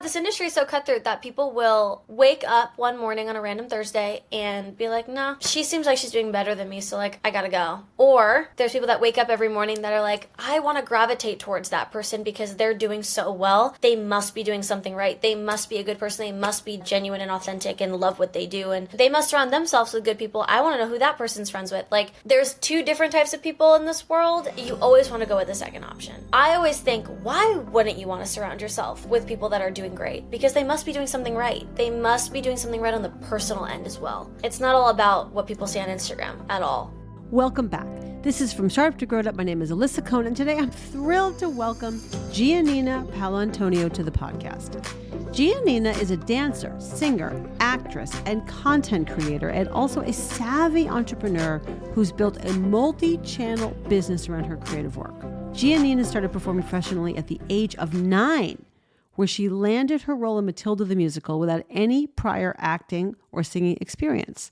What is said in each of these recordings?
this industry is so cutthroat that people will wake up one morning on a random Thursday and be like, nah, she seems like she's doing better than me, so like, I gotta go. Or there's people that wake up every morning that are like, I want to gravitate towards that person because they're doing so well. They must be doing something right. They must be a good person. They must be genuine and authentic and love what they do. And they must surround themselves with good people. I want to know who that person's friends with. Like, there's two different types of people in this world. You always want to go with the second option. I always think, why wouldn't you want to surround yourself with people that are doing great? Because they must be doing something right. They must be doing something right on the personal end as well. It's not all about what people see on Instagram at all. Welcome back. This is From Startup to Growed Up. My name is Alisa Cohn, and today I'm thrilled to welcome GiaNina Paolantonio to the podcast. GiaNina is a dancer, singer, actress, and content creator, and also a savvy entrepreneur who's built a multi-channel business around her creative work. GiaNina started performing professionally at the age of 9, where she landed her role in Matilda the Musical without any prior acting or singing experience.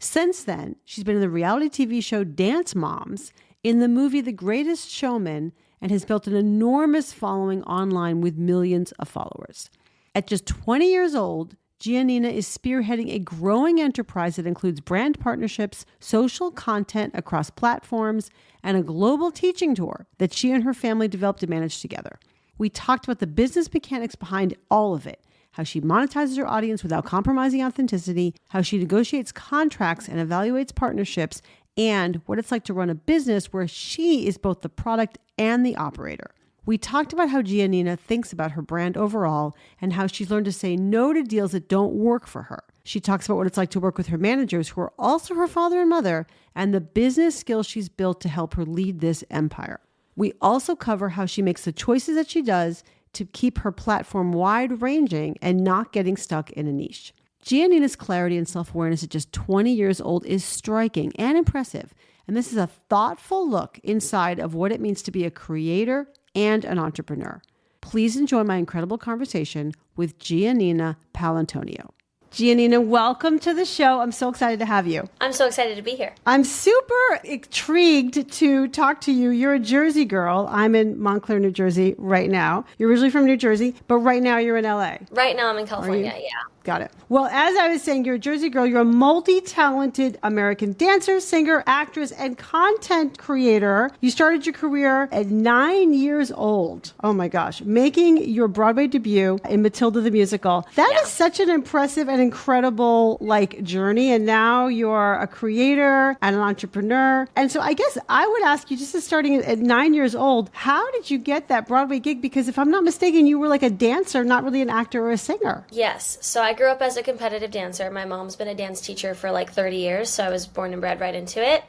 Since then, she's been in the reality TV show Dance Moms, in the movie The Greatest Showman, and has built an enormous following online with millions of followers. At just 20 years old, GiaNina is spearheading a growing enterprise that includes brand partnerships, social content across platforms, and a global teaching tour that she and her family developed and managed together. We talked about the business mechanics behind all of it, how she monetizes her audience without compromising authenticity, how she negotiates contracts and evaluates partnerships, and what it's like to run a business where she is both the product and the operator. We talked about how GiaNina thinks about her brand overall and how she's learned to say no to deals that don't work for her. She talks about what it's like to work with her managers, who are also her father and mother, and the business skills she's built to help her lead this empire. We also cover how she makes the choices that she does to keep her platform wide-ranging and not getting stuck in a niche. GiaNina's clarity and self-awareness at just 20 years old is striking and impressive, and this is a thoughtful look inside of what it means to be a creator and an entrepreneur. Please enjoy my incredible conversation with GiaNina Paolantonio. GiaNina, welcome to the show. I'm so excited to have you. I'm so excited to be here. I'm super intrigued to talk to you. You're a Jersey girl. I'm in Montclair, New Jersey right now. You're originally from New Jersey, but right now you're in LA. Right now I'm in California, yeah. Got it. Well, as I was saying, you're a Jersey girl. You're a multi-talented American dancer, singer, actress, and content creator. You started your career at 9 years old. Oh my gosh. Making your Broadway debut in Matilda the Musical. That is such an impressive and incredible journey. And now you're a creator and an entrepreneur. And so I guess I would ask you, just as starting at 9 years old, how did you get that Broadway gig? Because if I'm not mistaken, you were like a dancer, not really an actor or a singer. Yes. So I grew up as a competitive dancer. My mom's been a dance teacher for like 30 years, so I was born and bred right into it.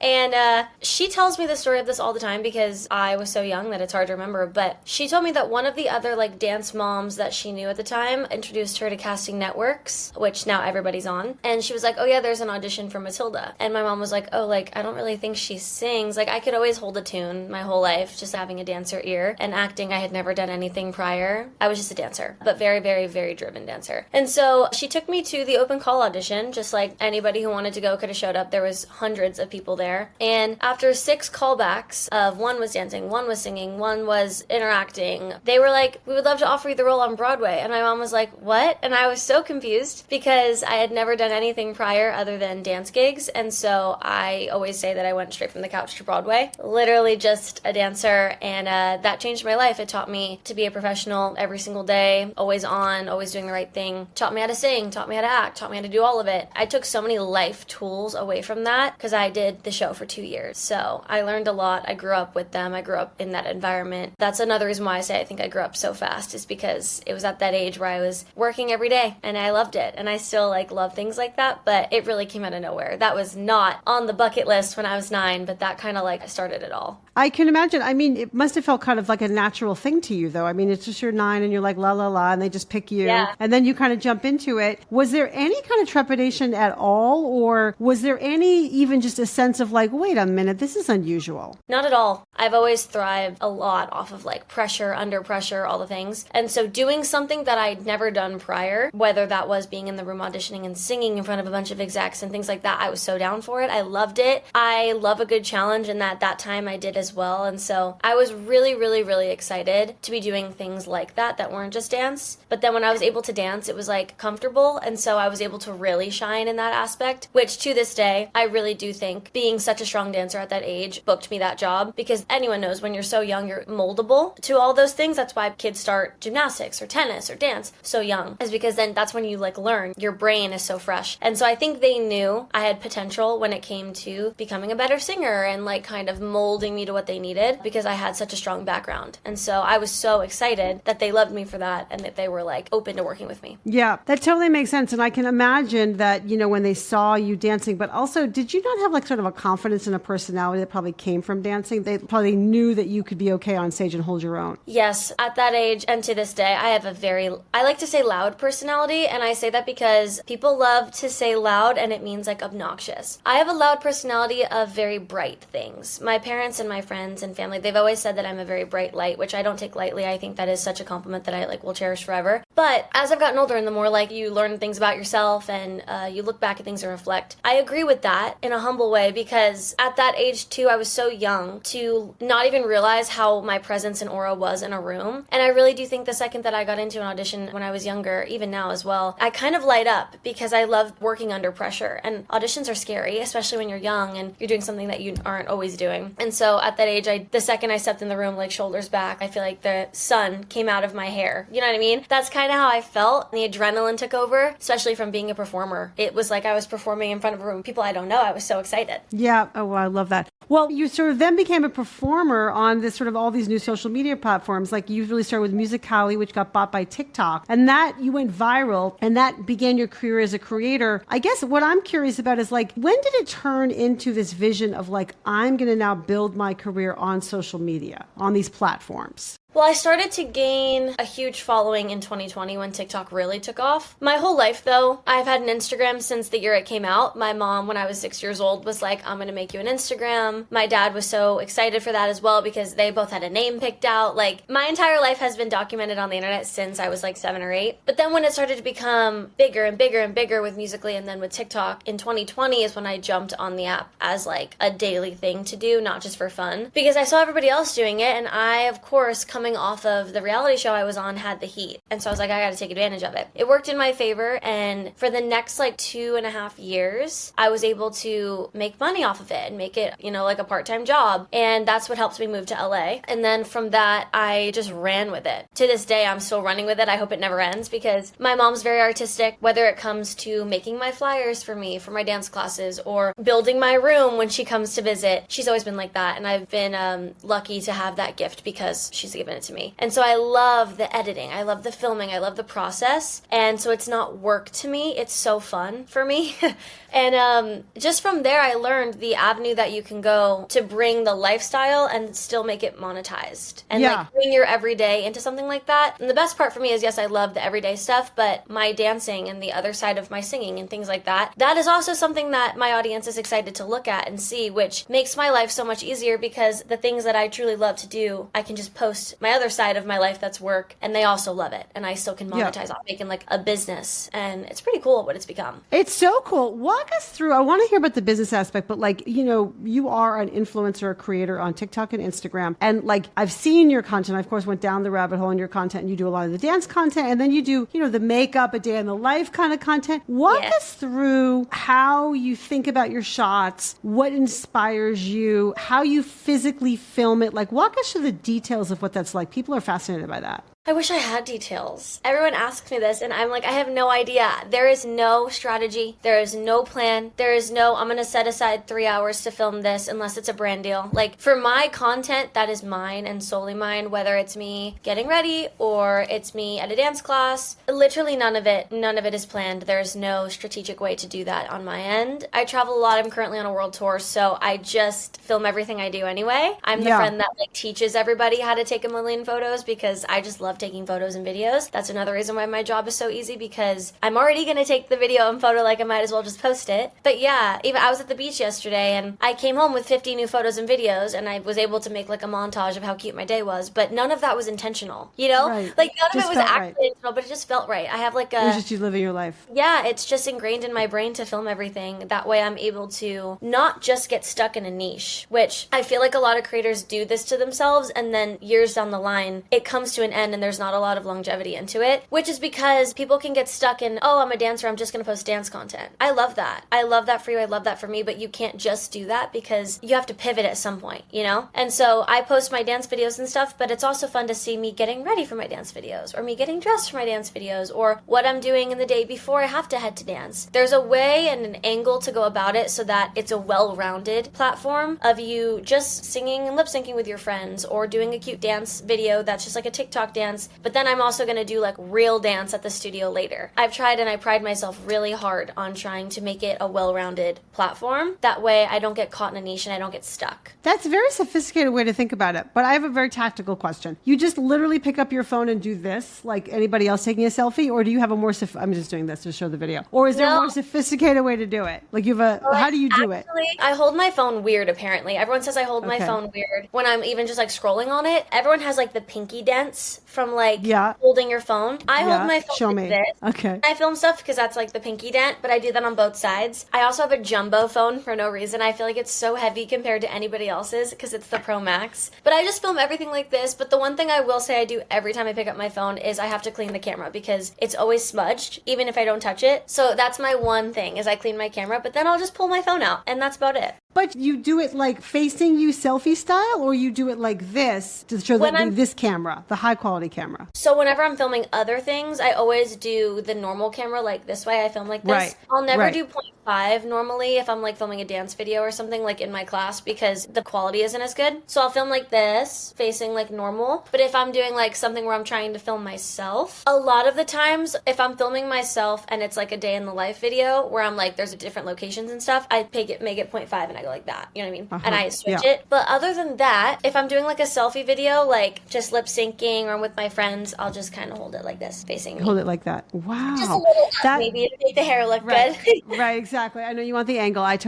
And she tells me the story of this all the time because I was so young that it's hard to remember. But she told me that one of the other dance moms that she knew at the time introduced her to casting networks, which now everybody's on. And she was like, oh yeah, there's an audition for Matilda. And my mom was like, oh, I don't really think she sings. I could always hold a tune my whole life, just having a dancer ear. And acting, I had never done anything prior. I was just a dancer, but very, very, very driven dancer. And so she took me to the open call audition, just like anybody who wanted to go could have showed up. There was hundreds of people there. And after 6 callbacks of one was dancing, one was singing, one was interacting, they were like, we would love to offer you the role on Broadway. And my mom was like, what? And I was so confused because I had never done anything prior other than dance gigs. And so I always say that I went straight from the couch to Broadway, literally just a dancer. And that changed my life. It taught me to be a professional every single day, always on, always doing the right thing. Taught me how to sing, taught me how to act, taught me how to do all of it. I took so many life tools away from that because I did the show for 2 years. So I learned a lot. I grew up with them. I grew up in that environment. That's another reason why I say I think I grew up so fast, is because it was at that age where I was working every day and I loved it. And I still love things like that, but it really came out of nowhere. That was not on the bucket list when I was 9, but that kind of started it all. I can imagine. I mean, it must have felt kind of like a natural thing to you, though. I mean, it's just you're 9 and you're like, la, la, la, and they just pick you. Yeah. And then you kind of jump into it, was there any kind of trepidation at all? Or was there any even just a sense of like, wait a minute, this is unusual? Not at all. I've always thrived a lot off of like pressure, under pressure, all the things. And so doing something that I'd never done prior, whether that was being in the room auditioning and singing in front of a bunch of execs and things like that, I was so down for it. I loved it. I love a good challenge, and that time I did as well. And so I was really, really, really excited to be doing things like that weren't just dance. But then when I was able to dance, it was like comfortable. And so I was able to really shine in that aspect, which to this day, I really do think being such a strong dancer at that age booked me that job, because anyone knows when you're so young, you're moldable to all those things. That's why kids start gymnastics or tennis or dance so young, is because then that's when you like learn. Your brain is so fresh. And so I think they knew I had potential when it came to becoming a better singer and like kind of molding me to what they needed, because I had such a strong background. And so I was so excited that they loved me for that and that they were like open to working with me. Yeah, that totally makes sense. And I can imagine that, you know, when they saw you dancing, but also did you not have like sort of a confidence and a personality that probably came from dancing? They probably knew that you could be okay on stage and hold your own. Yes, at that age and to this day, I have a very, I like to say loud personality. And I say that because people love to say loud and it means like obnoxious. I have a loud personality of very bright things. My parents and my friends and family, they've always said that I'm a very bright light, which I don't take lightly. I think that is such a compliment that I like will cherish forever. But as I've gotten older and the more like you learn things about yourself and you look back at things and reflect, I agree with that in a humble way, because at that age too, I was so young to not even realize how my presence and aura was in a room. And I really do think the second that I got into an audition when I was younger, even now as well, I kind of light up because I love working under pressure. And auditions are scary, especially when you're young and you're doing something that you aren't always doing. And so at that age, the second I stepped in the room, like shoulders back, I feel like the sun came out of my hair. You know what I mean? That's kind of how I felt. The adrenaline took over, especially from being a performer. It was like I was performing in front of a room of people I don't know. I was so excited. Yeah. Oh, well, I love that. Well, you sort of then became a performer on this sort of all these new social media platforms. Like you really started with Musical.ly, which got bought by TikTok, and that you went viral and that began your career as a creator. I guess what I'm curious about is like, when did it turn into this vision of like, I'm going to now build my career on social media, on these platforms? Well, I started to gain a huge following in 2020 when TikTok really took off. My whole life, though, I've had an Instagram since the year it came out. My mom, when I was 6 years old, was like, I'm going to make you an Instagram. My dad was so excited for that as well because they both had a name picked out. Like, my entire life has been documented on the internet since I was like 7 or 8. But then when it started to become bigger and bigger and bigger with Musical.ly and then with TikTok, in 2020 is when I jumped on the app as like a daily thing to do, not just for fun. Because I saw everybody else doing it, and I, of course, coming off of the reality show I was on, had the heat. And so I was like, I gotta take advantage of it. It worked in my favor, and for the next like 2.5 years, I was able to make money off of it and make it, you know, like a part-time job. And that's what helped me move to LA. And then from that, I just ran with it. To this day, I'm still running with it. I hope it never ends because my mom's very artistic, whether it comes to making my flyers for me, for my dance classes, or building my room when she comes to visit. She's always been like that. And I've been lucky to have that gift because she's given it to me. And so I love the editing. I love the filming. I love the process. And so it's not work to me. It's so fun for me. And just from there, I learned the avenue that you can go to bring the lifestyle and still make it monetized. And like bring your everyday into something like that. And the best part for me is, yes, I love the everyday stuff, but my dancing and the other side of my singing and things like that, that is also something that my audience is excited to look at and see, which makes my life so much easier because the things that I truly love to do, I can just post my other side of my life that's work, and they also love it, and I still can monetize off making like a business, and it's pretty cool what it's become. It's so cool. Walk us through. I want to hear about the business aspect, but like, you know, you are an influencer, a creator on TikTok and Instagram, and like I've seen your content. I, of course, went down the rabbit hole in your content, and you do a lot of the dance content, and then you do, you know, the makeup, a day in the life kind of content. Walk us through how you think about your shots, what inspires you, how you physically film it. Like, walk us through the details of what that's like. People are fascinated by that. I wish I had details. Everyone asks me this, and I'm like, I have no idea. There is no strategy. There is no plan. There is no, I'm going to set aside 3 hours to film this unless it's a brand deal. Like, for my content, that is mine and solely mine, whether it's me getting ready or it's me at a dance class. Literally none of it is planned. There's no strategic way to do that on my end. I travel a lot. I'm currently on a world tour, so I just film everything I do anyway. I'm the friend that like teaches everybody how to take a million photos because I just love love taking photos and videos. That's another reason why my job is so easy, because I'm already going to take the video and photo, like I might as well just post it. But yeah, even I was at the beach yesterday and I came home with 50 new photos and videos, and I was able to make like a montage of how cute my day was, but none of that was intentional, you know? Right. Like none Just of it was felt actually right. intentional, but it just felt right. I have like It was just you living your life. yeah, it's just ingrained in my brain to film everything. That way I'm able to not just get stuck in a niche, which I feel like a lot of creators do this to themselves, and then years down the line, it comes to an end and there's not a lot of longevity into it, which is because people can get stuck in, oh, I'm a dancer, I'm just going to post dance content. I love that. I love that for you. I love that for me, but you can't just do that because you have to pivot at some point, you know? And so I post my dance videos and stuff, but it's also fun to see me getting ready for my dance videos, or me getting dressed for my dance videos, or what I'm doing in the day before I have to head to dance. There's a way and an angle to go about it so that it's a well-rounded platform of you just singing and lip syncing with your friends, or doing a cute dance video that's just like a TikTok dance, but then I'm also going to do like real dance at the studio later. I've tried, and I pride myself really hard on trying to make it a well-rounded platform. That way I don't get caught in a niche and I don't get stuck. That's a very sophisticated way to think about it. But I have a very tactical question. You just literally pick up your phone and do this like anybody else taking a selfie? Or do you have a more, I'm just doing this to show the video. Or is there a more sophisticated way to do it? Like you have how do you do it? I hold my phone weird, apparently. Everyone says I hold my phone weird when I'm even just like scrolling on it. Everyone has like the pinky dents from like holding your phone. I hold my phone like this. Okay. I film stuff because that's like the pinky dent, but I do that on both sides. I also have a jumbo phone for no reason. I feel like it's so heavy compared to anybody else's because it's the Pro Max. But I just film everything like this. But the one thing I will say I do every time I pick up my phone is I have to clean the camera because it's always smudged, even if I don't touch it. So that's my one thing, is I clean my camera, but then I'll just pull my phone out, and that's about it. But you do it like facing you selfie style, or you do it like this to show this camera, the high quality camera? So whenever I'm filming other things, I always do the normal camera like this way. I film like this. Right. I'll never do 0.5 normally if I'm like filming a dance video or something like in my class, because the quality isn't as good. So I'll film like this, facing like normal. But if I'm doing like something where I'm trying to film myself, a lot of the times if I'm filming myself and it's like a day in the life video where I'm like, there's different locations and stuff, I make it 0.5 and I go like that, you know what I mean? And I switch it. But other than that, if I'm doing like a selfie video, like just lip syncing or with my friends, I'll just kind of hold it like this, facing me. Hold it like that. Wow. Just a little up, maybe to make the hair look good. Right, exactly. I know you want the angle. I'm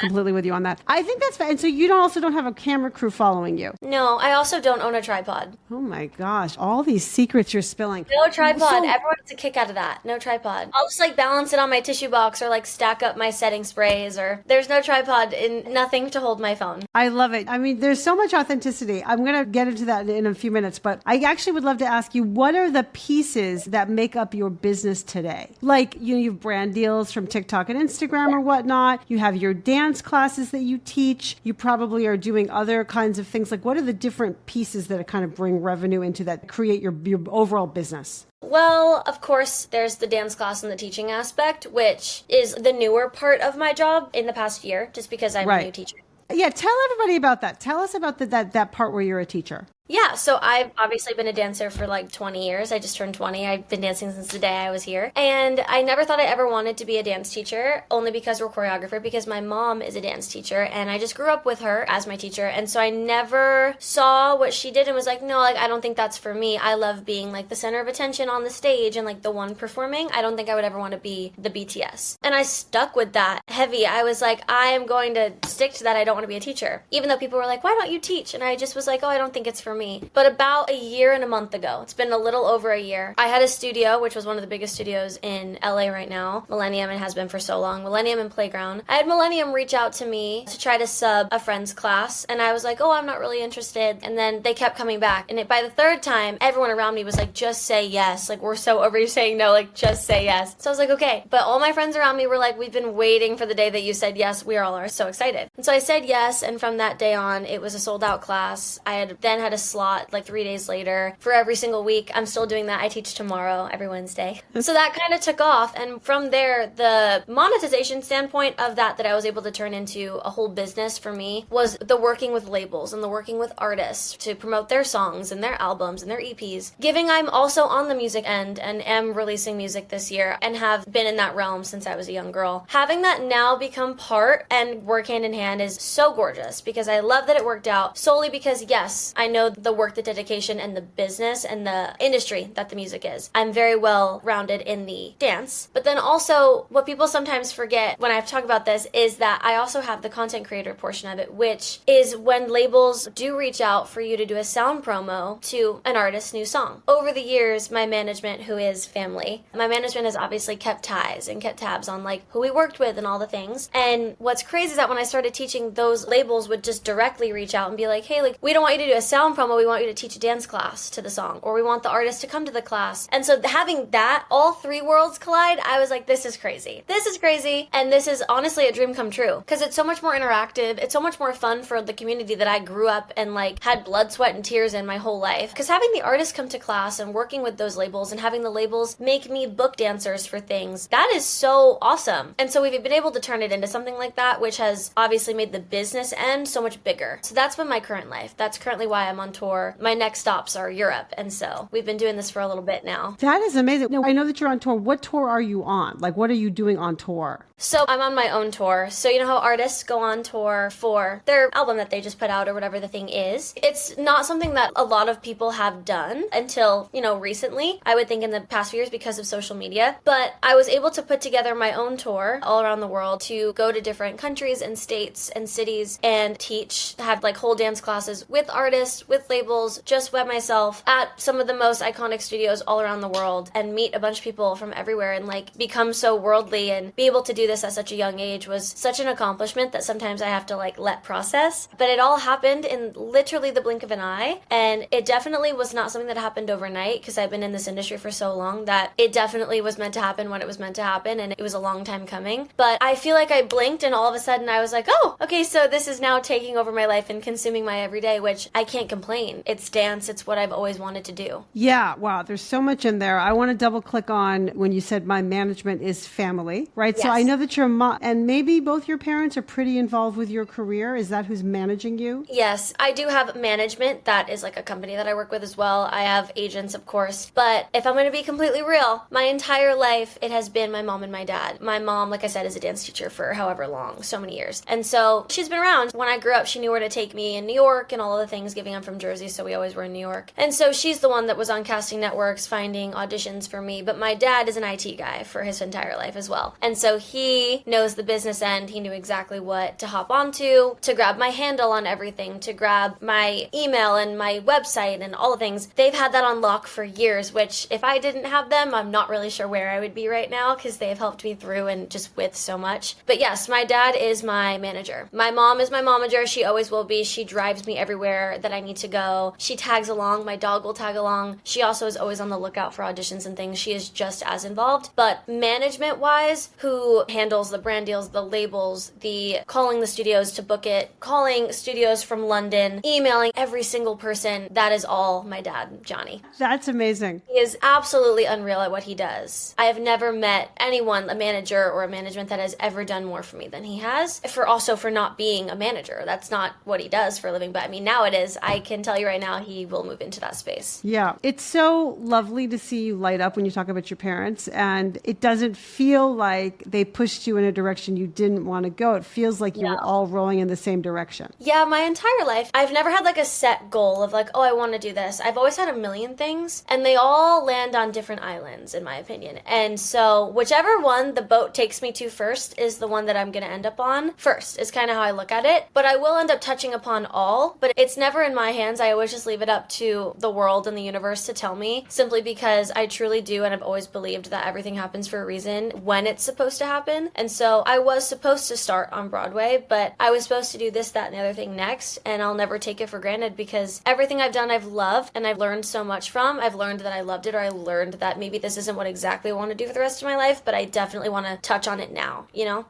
completely with you on that. I think that's fine. And so you also don't have a camera crew following you? No, I also don't own a tripod. Oh my gosh, all these secrets you're spilling. No tripod. Everyone gets a kick out of that. No tripod. I'll just like balance it on my tissue box, or like stack up my setting sprays, or there's no tripod and nothing to hold my phone. I love it. I mean, there's so much authenticity. I'm going to get into that in a few minutes, but I actually would love to ask you, what are the pieces that make up your business today? Like, you have brand deals from TikTok and Instagram or whatnot. You have your dance classes that you teach. You probably are doing other kinds of things. Like, what are the different pieces that kind of bring revenue into that, create your overall business? Well, of course, there's the dance class and the teaching aspect, which is the newer part of my job in the past year, just because I'm a new teacher. Yeah, tell everybody about that. Tell us about that part where you're a teacher. Yeah, so I've obviously been a dancer for like 20 years. I just turned 20. I've been dancing since the day I was here. And I never thought I ever wanted to be a dance teacher, only because we're choreographer, because my mom is a dance teacher and I just grew up with her as my teacher. And so I never saw what she did and was like, no, like I don't think that's for me. I love being like the center of attention on the stage and like the one performing. I don't think I would ever want to be the BTS. And I stuck with that heavy. I was like, I am going to stick to that. I don't want to be a teacher. Even though people were like, why don't you teach? And I just was like, oh, I don't think it's for me. But about a year and a month ago, it's been a little over a year, I had a studio, which was one of the biggest studios in LA right now, Millennium, and has been for so long, Millennium and Playground. I had Millennium reach out to me to try to sub a friend's class, and I was like, oh, I'm not really interested. And then they kept coming back, and by the third time, everyone around me was like, just say yes. Like, we're so over you saying no, like, just say yes. So I was like, okay. But all my friends around me were like, we've been waiting for the day that you said yes. We all are so excited. And so I said yes, and from that day on, it was a sold out class. I had then had a slot like 3 days later for every single week. I'm still doing that. I teach tomorrow every Wednesday. So that kind of took off, and from there, the monetization standpoint of that I was able to turn into a whole business for me was the working with labels and the working with artists to promote their songs and their albums and their EPs. Giving, I'm also on the music end and am releasing music this year and have been in that realm since I was a young girl. Having that now become part and work hand in hand is so gorgeous, because I love that it worked out solely because, yes, I know of the work, the dedication, and the business and the industry that the music is. I'm very well rounded in the dance. But then also, what people sometimes forget when I talk about this is that I also have the content creator portion of it, which is when labels do reach out for you to do a sound promo to an artist's new song. Over the years, my management, who is family, my management has obviously kept ties and kept tabs on like who we worked with and all the things. And what's crazy is that when I started teaching, those labels would just directly reach out and be like, hey, like, we don't want you to do a sound promo, we want you to teach a dance class to the song, or we want the artist to come to the class. And so having that, all three worlds collide, I was like, this is crazy. This is crazy. And this is honestly a dream come true because it's so much more interactive. It's so much more fun for the community that I grew up and like had blood, sweat, and tears in my whole life. Because having the artists come to class and working with those labels and having the labels make me book dancers for things, that is so awesome. And so we've been able to turn it into something like that, which has obviously made the business end so much bigger. So that's been my current life. That's currently why I'm on tour. My next stops are Europe. And so we've been doing this for a little bit now. That is amazing. Now, I know that you're on tour. What tour are you on? Like, what are you doing on tour? So I'm on my own tour. So you know how artists go on tour for their album that they just put out or whatever the thing is? It's not something that a lot of people have done until, recently. I would think in the past few years because of social media. But I was able to put together my own tour all around the world to go to different countries and states and cities and teach, have like whole dance classes with artists, with labels, just by myself at some of the most iconic studios all around the world and meet a bunch of people from everywhere and like become so worldly and be able to do this at such a young age was such an accomplishment that sometimes I have to like let process. But it all happened in literally the blink of an eye. And it definitely was not something that happened overnight because I've been in this industry for so long that it definitely was meant to happen when it was meant to happen. And it was a long time coming. But I feel like I blinked and all of a sudden I was like, oh, okay, so this is now taking over my life and consuming my everyday, which I can't complain. It's dance. It's what I've always wanted to do. Yeah. Wow. There's so much in there. I want to double click on when you said my management is family, right? Yes. So I know that your mom and maybe both your parents are pretty involved with your career. Is that who's managing you? Yes, I do have management. That is like a company that I work with as well. I have agents, of course. But if I'm going to be completely real, my entire life, it has been my mom and my dad. My mom, like I said, is a dance teacher for however long, so many years. And so she's been around. When I grew up, she knew where to take me in New York and all of the things, giving I'm from Jersey, so we always were in New York. And so she's the one that was on casting networks, finding auditions for me. But my dad is an IT guy for his entire life as well. And so he knows the business end. He knew exactly what to hop onto, to grab my handle on everything, to grab my email and my website and all the things. They've had that on lock for years, which if I didn't have them, I'm not really sure where I would be right now because they have helped me through and just with so much. But yes, my dad is my manager. My mom is my momager. She always will be. She drives me everywhere that I need to go. She tags along. My dog will tag along. She also is always on the lookout for auditions and things. She is just as involved. But management-wise, who handles the brand deals, the labels, the calling the studios to book it, calling studios from London, emailing every single person, that is all my dad, Johnny. That's amazing. He is absolutely unreal at what he does. I have never met anyone, a manager or a management, that has ever done more for me than he has. For not being a manager. That's not what he does for a living, but I mean, now it is. I can tell you right now, he will move into that space. Yeah. It's so lovely to see you light up when you talk about your parents, and it doesn't feel like they pushed you in a direction you didn't want to go. It feels like you were all rolling in the same direction. Yeah, my entire life, I've never had like a set goal of like, oh, I want to do this. I've always had a million things, and they all land on different islands, in my opinion. And so whichever one the boat takes me to first is the one that I'm going to end up on first, is kind of how I look at it. But I will end up touching upon all, but it's never in my hands. I always just leave it up to the world and the universe to tell me, simply because I truly do, and I've always believed that everything happens for a reason when it's supposed to happen. And so I was supposed to start on Broadway, but I was supposed to do this, that, and the other thing next, and I'll never take it for granted because everything I've done I've loved and I've learned so much from. I've learned that I loved it, or I learned that maybe this isn't what exactly I want to do for the rest of my life, but I definitely want to touch on it now,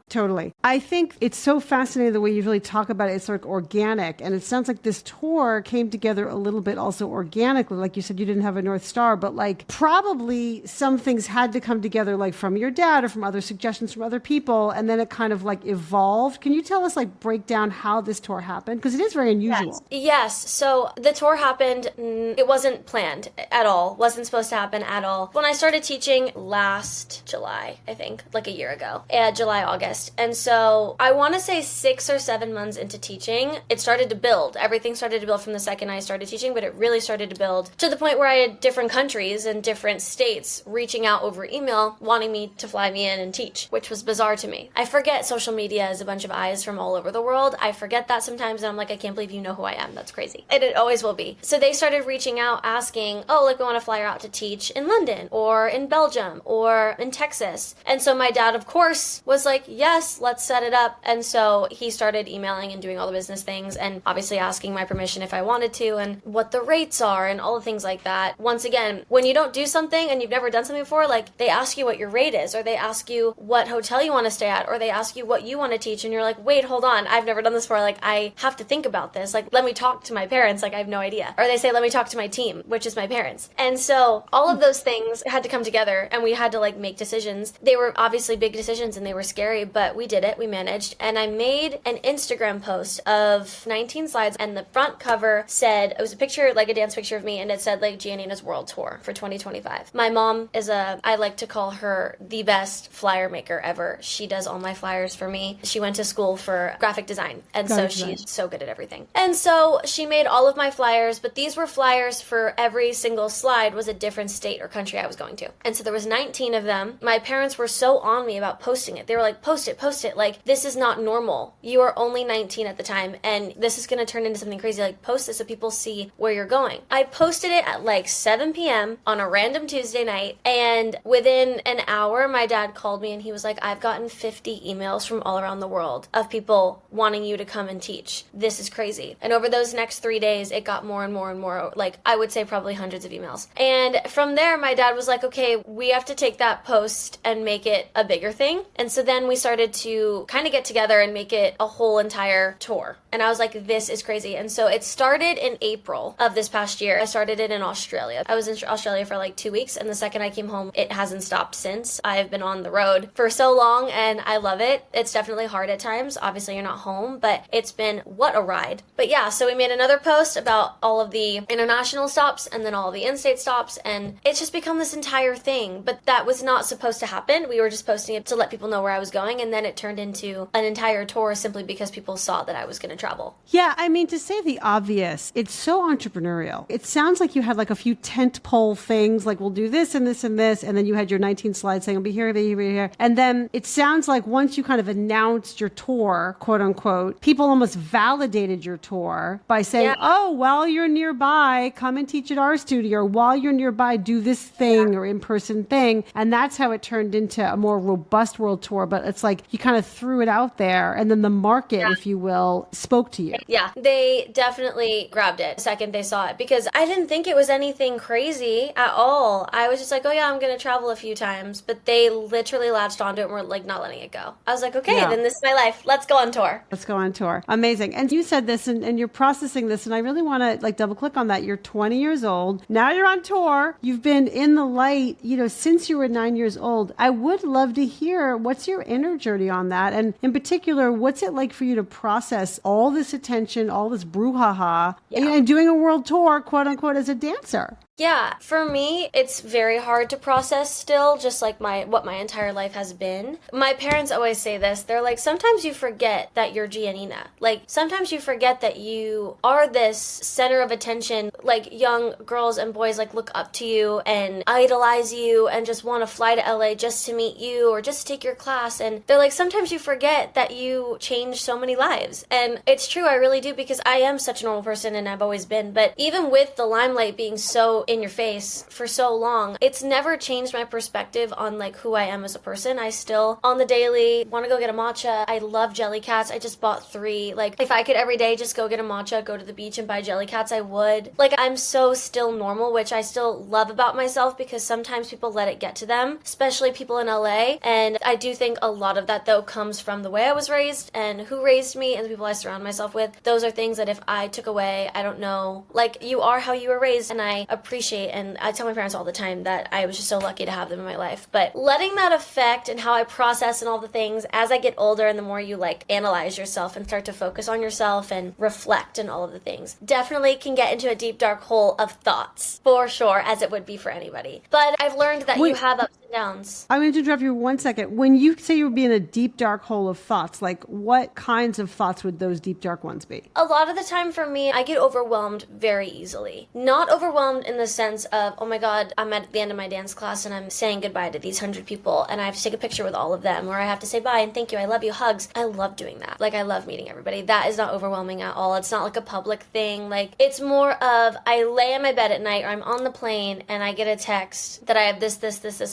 Totally. I think it's so fascinating the way you really talk about it. It's like organic, and it sounds like this tour came together a little bit also organically. Like you said, you didn't have a North Star, but like probably some things had to come together like from your dad or from other suggestions from other other people, and then it kind of like evolved. Can you tell us, like, break down how this tour happened? Because it is very unusual. Yes. So the tour happened, it wasn't planned at all. Wasn't supposed to happen at all. When I started teaching last July, I think, like a year ago, July, August. And so I want to say 6 or 7 months into teaching, it started to build. Everything started to build from the second I started teaching, but it really started to build to the point where I had different countries and different states reaching out over email, wanting me to fly me in and teach, which was bizarre to me. I forget social media is a bunch of eyes from all over the world. I forget that sometimes, and I'm like, I can't believe you know who I am. That's crazy. And it always will be. So they started reaching out asking, oh, like, we want to fly her out to teach in London or in Belgium or in Texas. And so my dad, of course, was like, yes, let's set it up. And so he started emailing and doing all the business things and obviously asking my permission if I wanted to and what the rates are and all the things like that. Once again, when you don't do something and you've never done something before, like, they ask you what your rate is, or they ask you what hotel you want to stay at, or they ask you what you want to teach, and you're like, wait, hold on, I've never done this before. Like, I have to think about this. Like, let me talk to my parents. Like, I have no idea. Or they say, let me talk to my team, which is my parents. And so all of those things had to come together, and we had to, like, make decisions. They were obviously big decisions and they were scary, but we did it. We managed. And I made an Instagram post of 19 slides, and the front cover said, it was a picture, like a dance picture of me, and it said, like, GiaNina's World Tour for 2025. My mom is I like to call her the best flyer maker ever. She does all my flyers for me. She went to school for graphic design, and so she's so good at everything. And so she made all of my flyers, but these were flyers for every single slide was a different state or country I was going to. And so there was 19 of them. My parents were so on me about posting it. They were like, post it, post it. Like, this is not normal. You are only 19 at the time, and this is going to turn into something crazy. Like, post this so people see where you're going. I posted it at like 7 p.m. on a random Tuesday night, and within an hour, my dad called me and he was like, I've gotten 50 emails from all around the world of people wanting you to come and teach. This is crazy. And over those next 3 days, it got more and more and more, like, I would say probably hundreds of emails. And from there, my dad was like, okay, we have to take that post and make it a bigger thing. And so then we started to kind of get together and make it a whole entire tour. And I was like, this is crazy. And so it started in April of this past year. I started it in Australia. I was in Australia for like 2 weeks, and the second I came home, it hasn't stopped since. I've been on the road for so long, and I love it. It's definitely hard at times. Obviously, you're not home, but it's been what a ride. But yeah, so we made another post about all of the international stops and then all the in-state stops, and it's just become this entire thing. But that was not supposed to happen. We were just posting it to let people know where I was going, and then it turned into an entire tour simply because people saw that I was going to travel. Yeah, I mean, to say the obvious, it's so entrepreneurial. It sounds like you had like a few tent pole things, like we'll do this and this and this, and then you had your 19 slides saying, I'll be here, be here, be here. And then it sounds like once you kind of announced your tour, quote unquote, people almost validated your tour by saying, oh, while you're nearby, come and teach at our studio, or while you're nearby, do this thing or in-person thing. And that's how it turned into a more robust world tour. But it's like you kind of threw it out there, and then the market, if you will, spoke to you. Yeah, they definitely grabbed it the second they saw it, because I didn't think it was anything crazy at all. I was just like, oh yeah, I'm going to travel a few times, but they literally latched onto it and were like not letting it go. I was like, okay, then this is my life. Let's go on tour. Let's go on tour. Amazing. And you said this and you're processing this, and I really want to like double click on that. You're 20 years old. Now you're on tour. You've been in the light, since you were 9 years old. I would love to hear what's your inner journey on that. And in particular, what's it like for you to process all this attention, all this brouhaha, and doing a world tour, quote unquote, as a dancer? Yeah, for me, it's very hard to process still, just like what my entire life has been. My parents always say this. They're like, sometimes you forget that you're GiaNina. Like, sometimes you forget that you are this center of attention. Like, young girls and boys, like, look up to you and idolize you and just want to fly to LA just to meet you or just to take your class. And they're like, sometimes you forget that you changed so many lives. And it's true, I really do, because I am such a normal person and I've always been. But even with the limelight being so in your face for so long, it's never changed my perspective on like who I am as a person. I still on the daily want to go get a matcha. I love jelly cats. I just bought 3. Like, if I could every day just go get a matcha, go to the beach and buy jelly cats, I would. Like, I'm so still normal, which I still love about myself, because sometimes people let it get to them, especially people in LA. And I do think a lot of that though comes from the way I was raised and who raised me and the people I surround myself with. Those are things that if I took away, I don't know, like, you are how you were raised, and I appreciate appreciate, and I tell my parents all the time that I was just so lucky to have them in my life. But letting that affect and how I process and all the things as I get older, and the more you like analyze yourself and start to focus on yourself and reflect and all of the things, definitely can get into a deep dark hole of thoughts, for sure, as it would be for anybody. But I've learned that you have ups and downs. I'm going to interrupt you 1 second. When you say you would be in a deep dark hole of thoughts, like what kinds of thoughts would those deep dark ones be? A lot of the time for me, I get overwhelmed very easily. Not overwhelmed in the sense of, oh my God, I'm at the end of my dance class and I'm saying goodbye to these 100 people and I have to take a picture with all of them, or I have to say bye and thank you, I love you, hugs. I love doing that. Like, I love meeting everybody. That is not overwhelming at all. It's not like a public thing. Like, it's more of, I lay in my bed at night or I'm on the plane and I get a text that I have this,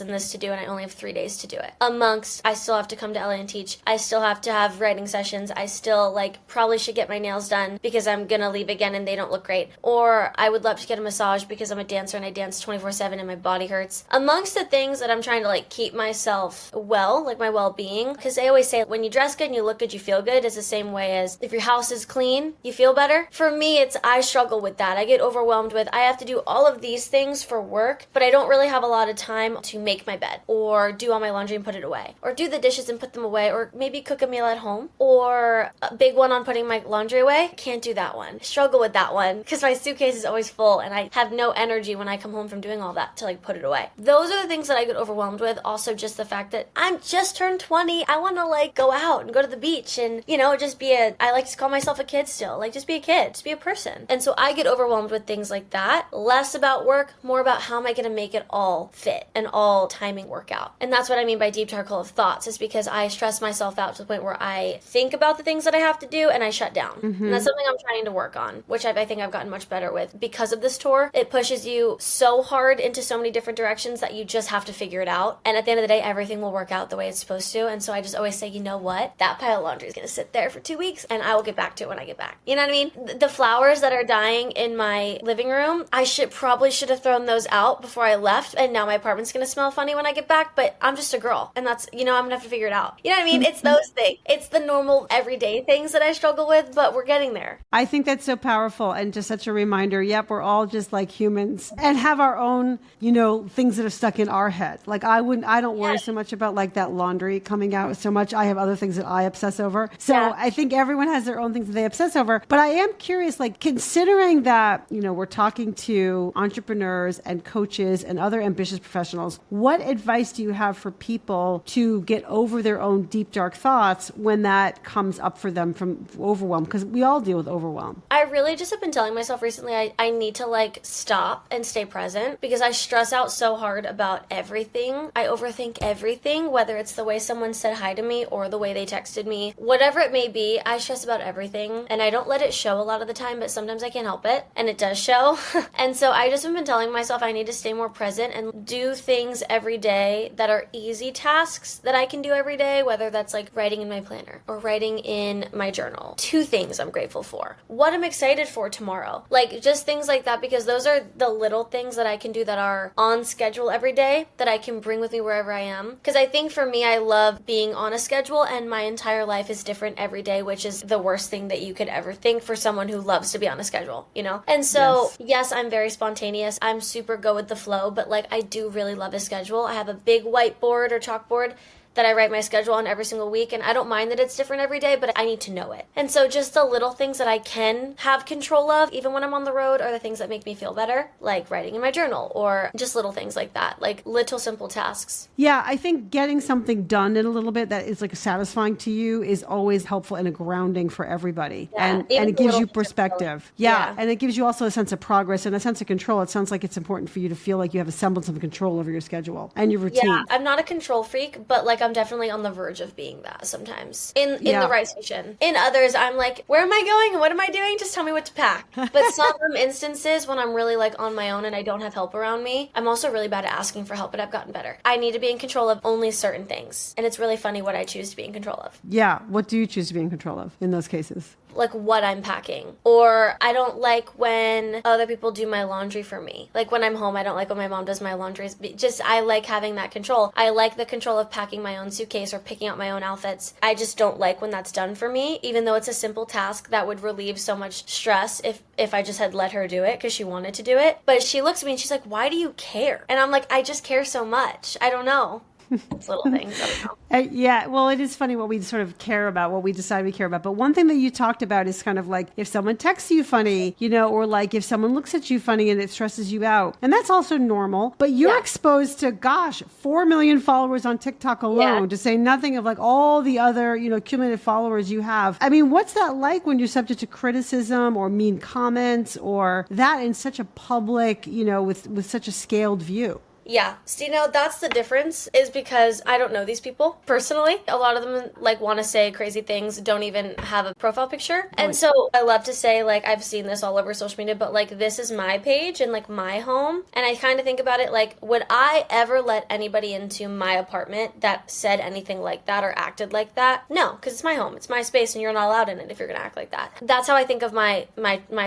and this to do, and I only have 3 days to do it. Amongst, I still have to come to LA and teach. I still have to have writing sessions. I still, like, probably should get my nails done because I'm gonna leave again and they don't look great. Or I would love to get a massage because I'm a dancer and I dance 24/7 and my body hurts. Amongst the things that I'm trying to, like, keep myself well, like my well-being, because they always say when you dress good and you look good, you feel good, is the same way as if your house is clean, you feel better. For me, it's, I struggle with that. I get overwhelmed with, I have to do all of these things for work, but I don't really have a lot of time to make my bed, or do all my laundry and put it away, or do the dishes and put them away, or maybe cook a meal at home, or a big one on putting my laundry away. Can't do that one. Struggle with that one because my suitcase is always full and I have no energy when I come home from doing all that to, like, put it away. Those are the things that I get overwhelmed with. Also, just the fact that I'm just turned 20. I want to, like, go out and go to the beach and, you know, just be I like to call myself a kid still. Like, just be a kid, just be a person. And so I get overwhelmed with things like that. Less about work, more about how am I going to make it all fit and all timing work out. And that's what I mean by deep dark hole of thoughts, is because I stress myself out to the point where I think about the things that I have to do and I shut down. And that's something I'm trying to work on, which I think I've gotten much better with. Because of this tour, it pushes you so hard into so many different directions that you just have to figure it out. And at the end of the day, everything will work out the way it's supposed to. And so I just always say, you know what? That pile of laundry is going to sit there for 2 weeks and I will get back to it when I get back. You know what I mean? The flowers that are dying in my living room, I probably should have thrown those out before I left. And now my apartment's going to smell funny when I get back, but I'm just a girl. And that's, you know, I'm going to have to figure it out. You know what I mean? It's those things. It's the normal everyday things that I struggle with, but we're getting there. I think that's so powerful and just such a reminder. Yep, we're all just like humans and have our own, you know, things that are stuck in our head. Like I don't worry so much about like that laundry coming out so much. I have other things that I obsess over. So I think everyone has their own things that they obsess over. But I am curious, like considering that, you know, we're talking to entrepreneurs and coaches and other ambitious professionals, what advice do you have for people to get over their own deep, dark thoughts when that comes up for them from overwhelm? Because we all deal with overwhelm. I really just have been telling myself recently I need to like stop and stay present because I stress out so hard about everything. I overthink everything, whether it's the way someone said hi to me or the way they texted me. Whatever it may be, I stress about everything and I don't let it show a lot of the time, but sometimes I can't help it and it does show. And so I just have been telling myself I need to stay more present and do things every day that are easy tasks that I can do every day, whether that's like writing in my planner or writing in my journal. 2 things I'm grateful for. What I'm excited for tomorrow. Like just things like that, because those are the little things that I can do that are on schedule every day that I can bring with me wherever I am. Because I think for me, I love being on a schedule and my entire life is different every day, which is the worst thing that you could ever think for someone who loves to be on a schedule, you know? And so, yes, I'm very spontaneous. I'm super go with the flow, but like I do really love a schedule. I have a big whiteboard or chalkboard that I write my schedule on every single week, and I don't mind that it's different every day, but I need to know it. And so just the little things that I can have control of, even when I'm on the road, are the things that make me feel better, like writing in my journal, or just little things like that, like little simple tasks. Yeah, I think getting something done in a little bit that is like satisfying to you is always helpful and a grounding for everybody. Yeah, and it gives you perspective. Yeah, and it gives you also a sense of progress and a sense of control. It sounds like it's important for you to feel like you have a semblance of control over your schedule and your routine. Yeah, I'm not a control freak, but like I'm definitely on the verge of being that sometimes in the right situation. In others, I'm like, where am I going and what am I doing? Just tell me what to pack. But some instances when I'm really like on my own and I don't have help around me, I'm also really bad at asking for help, but I've gotten better. I need to be in control of only certain things. And it's really funny what I choose to be in control of. Yeah. What do you choose to be in control of in those cases? like what I'm packing, or I don't like when other people do my laundry for me. Like when I'm home, I don't like when my mom does my laundry. Just, I like having that control. I like the control of packing my own suitcase or picking out my own outfits. I just don't like when that's done for me, even though it's a simple task that would relieve so much stress if I just had let her do it because she wanted to do it. But she looks at me and she's like, why do you care? And I'm like, I just care so much. I don't know. It's little things. I don't know. Yeah, well, it is funny what we sort of care about, what we decide we care about. But one thing that you talked about is kind of like if someone texts you funny, you know, or like if someone looks at you funny and it stresses you out. And that's also normal. But you're exposed to, 4 million followers on TikTok alone, to say nothing of like all the other, you know, cumulative followers you have. I mean, what's that like when you're subject to criticism or mean comments or that in such a public, you know, with such a scaled view? Yeah. So, you know, that's the difference, is because I don't know these people personally. A lot of them like want to say crazy things, don't even have a profile picture. And so I love to say, like, I've seen this all over social media, but like, this is my page and like my home. And I kind of think about it like, would I ever let anybody into my apartment that said anything like that or acted like that? No, because it's my home. It's my space and you're not allowed in it if you're going to act like that. That's how I think of my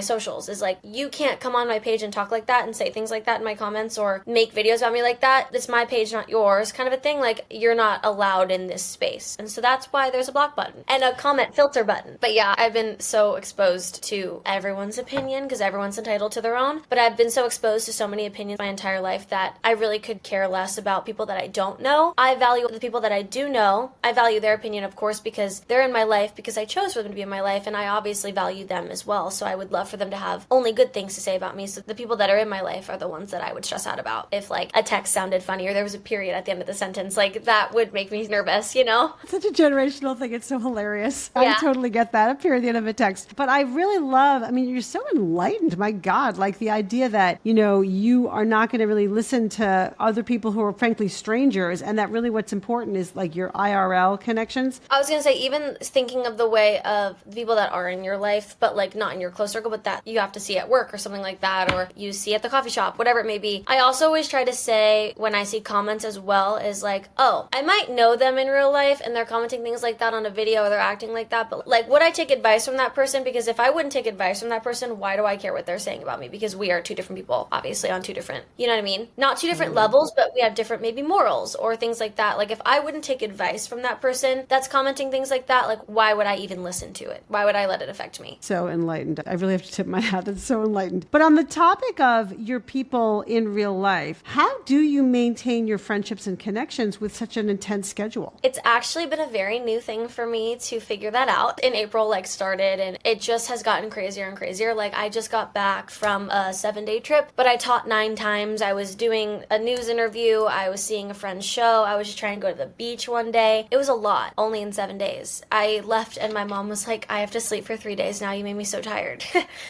socials, is like, you can't come on my page and talk like that and say things like that in my comments or make videos about me like that. It's my page, not yours, kind of a thing. Like, you're not allowed in this space. And so that's why there's a block button and a comment filter button. But yeah, I've been so exposed to everyone's opinion because everyone's entitled to their own. But I've been so exposed to so many opinions my entire life that I really could care less about people that I don't know. I value the people that I do know. I value their opinion, of course, because they're in my life, because I chose for them to be in my life, and I obviously value them as well. So I would love for them to have only good things to say about me. So the people that are in my life are the ones that I would stress out about. If like a text sounded funny or there was a period at the end of the sentence, like that would make me nervous, you know? It's such a generational thing. It's so hilarious. Yeah. I totally get that. A period at the end of a text. But I really love, I mean, you're so enlightened. My God, like the idea that, you know, you are not going to really listen to other people who are frankly strangers, and that really what's important is like your IRL connections. I was going to say, even thinking of the way of the people that are in your life, but like not in your close circle, but that you have to see at work or something like that, or you see at the coffee shop, whatever it may be. I also always try to say when I see comments as well is like, oh, I might know them in real life and they're commenting things like that on a video or they're acting like that, but like, would I take advice from that person? Because if I wouldn't take advice from that person, why do I care what they're saying about me? Because we are two different people, obviously, on two different, you know what I mean? Not two different levels, but we have different maybe morals or things like that. Like if I wouldn't take advice from that person that's commenting things like that, like why would I even listen to it? Why would I let it affect me? So enlightened. I really have to tip my hat. That's so enlightened. But on the topic of your people in real life, how do you maintain your friendships and connections with such an intense schedule? It's actually been a very new thing for me to figure that out. In April, like started, and it just has gotten crazier and crazier. Like I just got back from a 7-day trip, but I taught 9 times. I was doing a news interview. I was seeing a friend's show. I was just trying to go to the beach one day. It was a lot, only in 7 days. I left and my mom was like, I have to sleep for 3 days now. You made me so tired.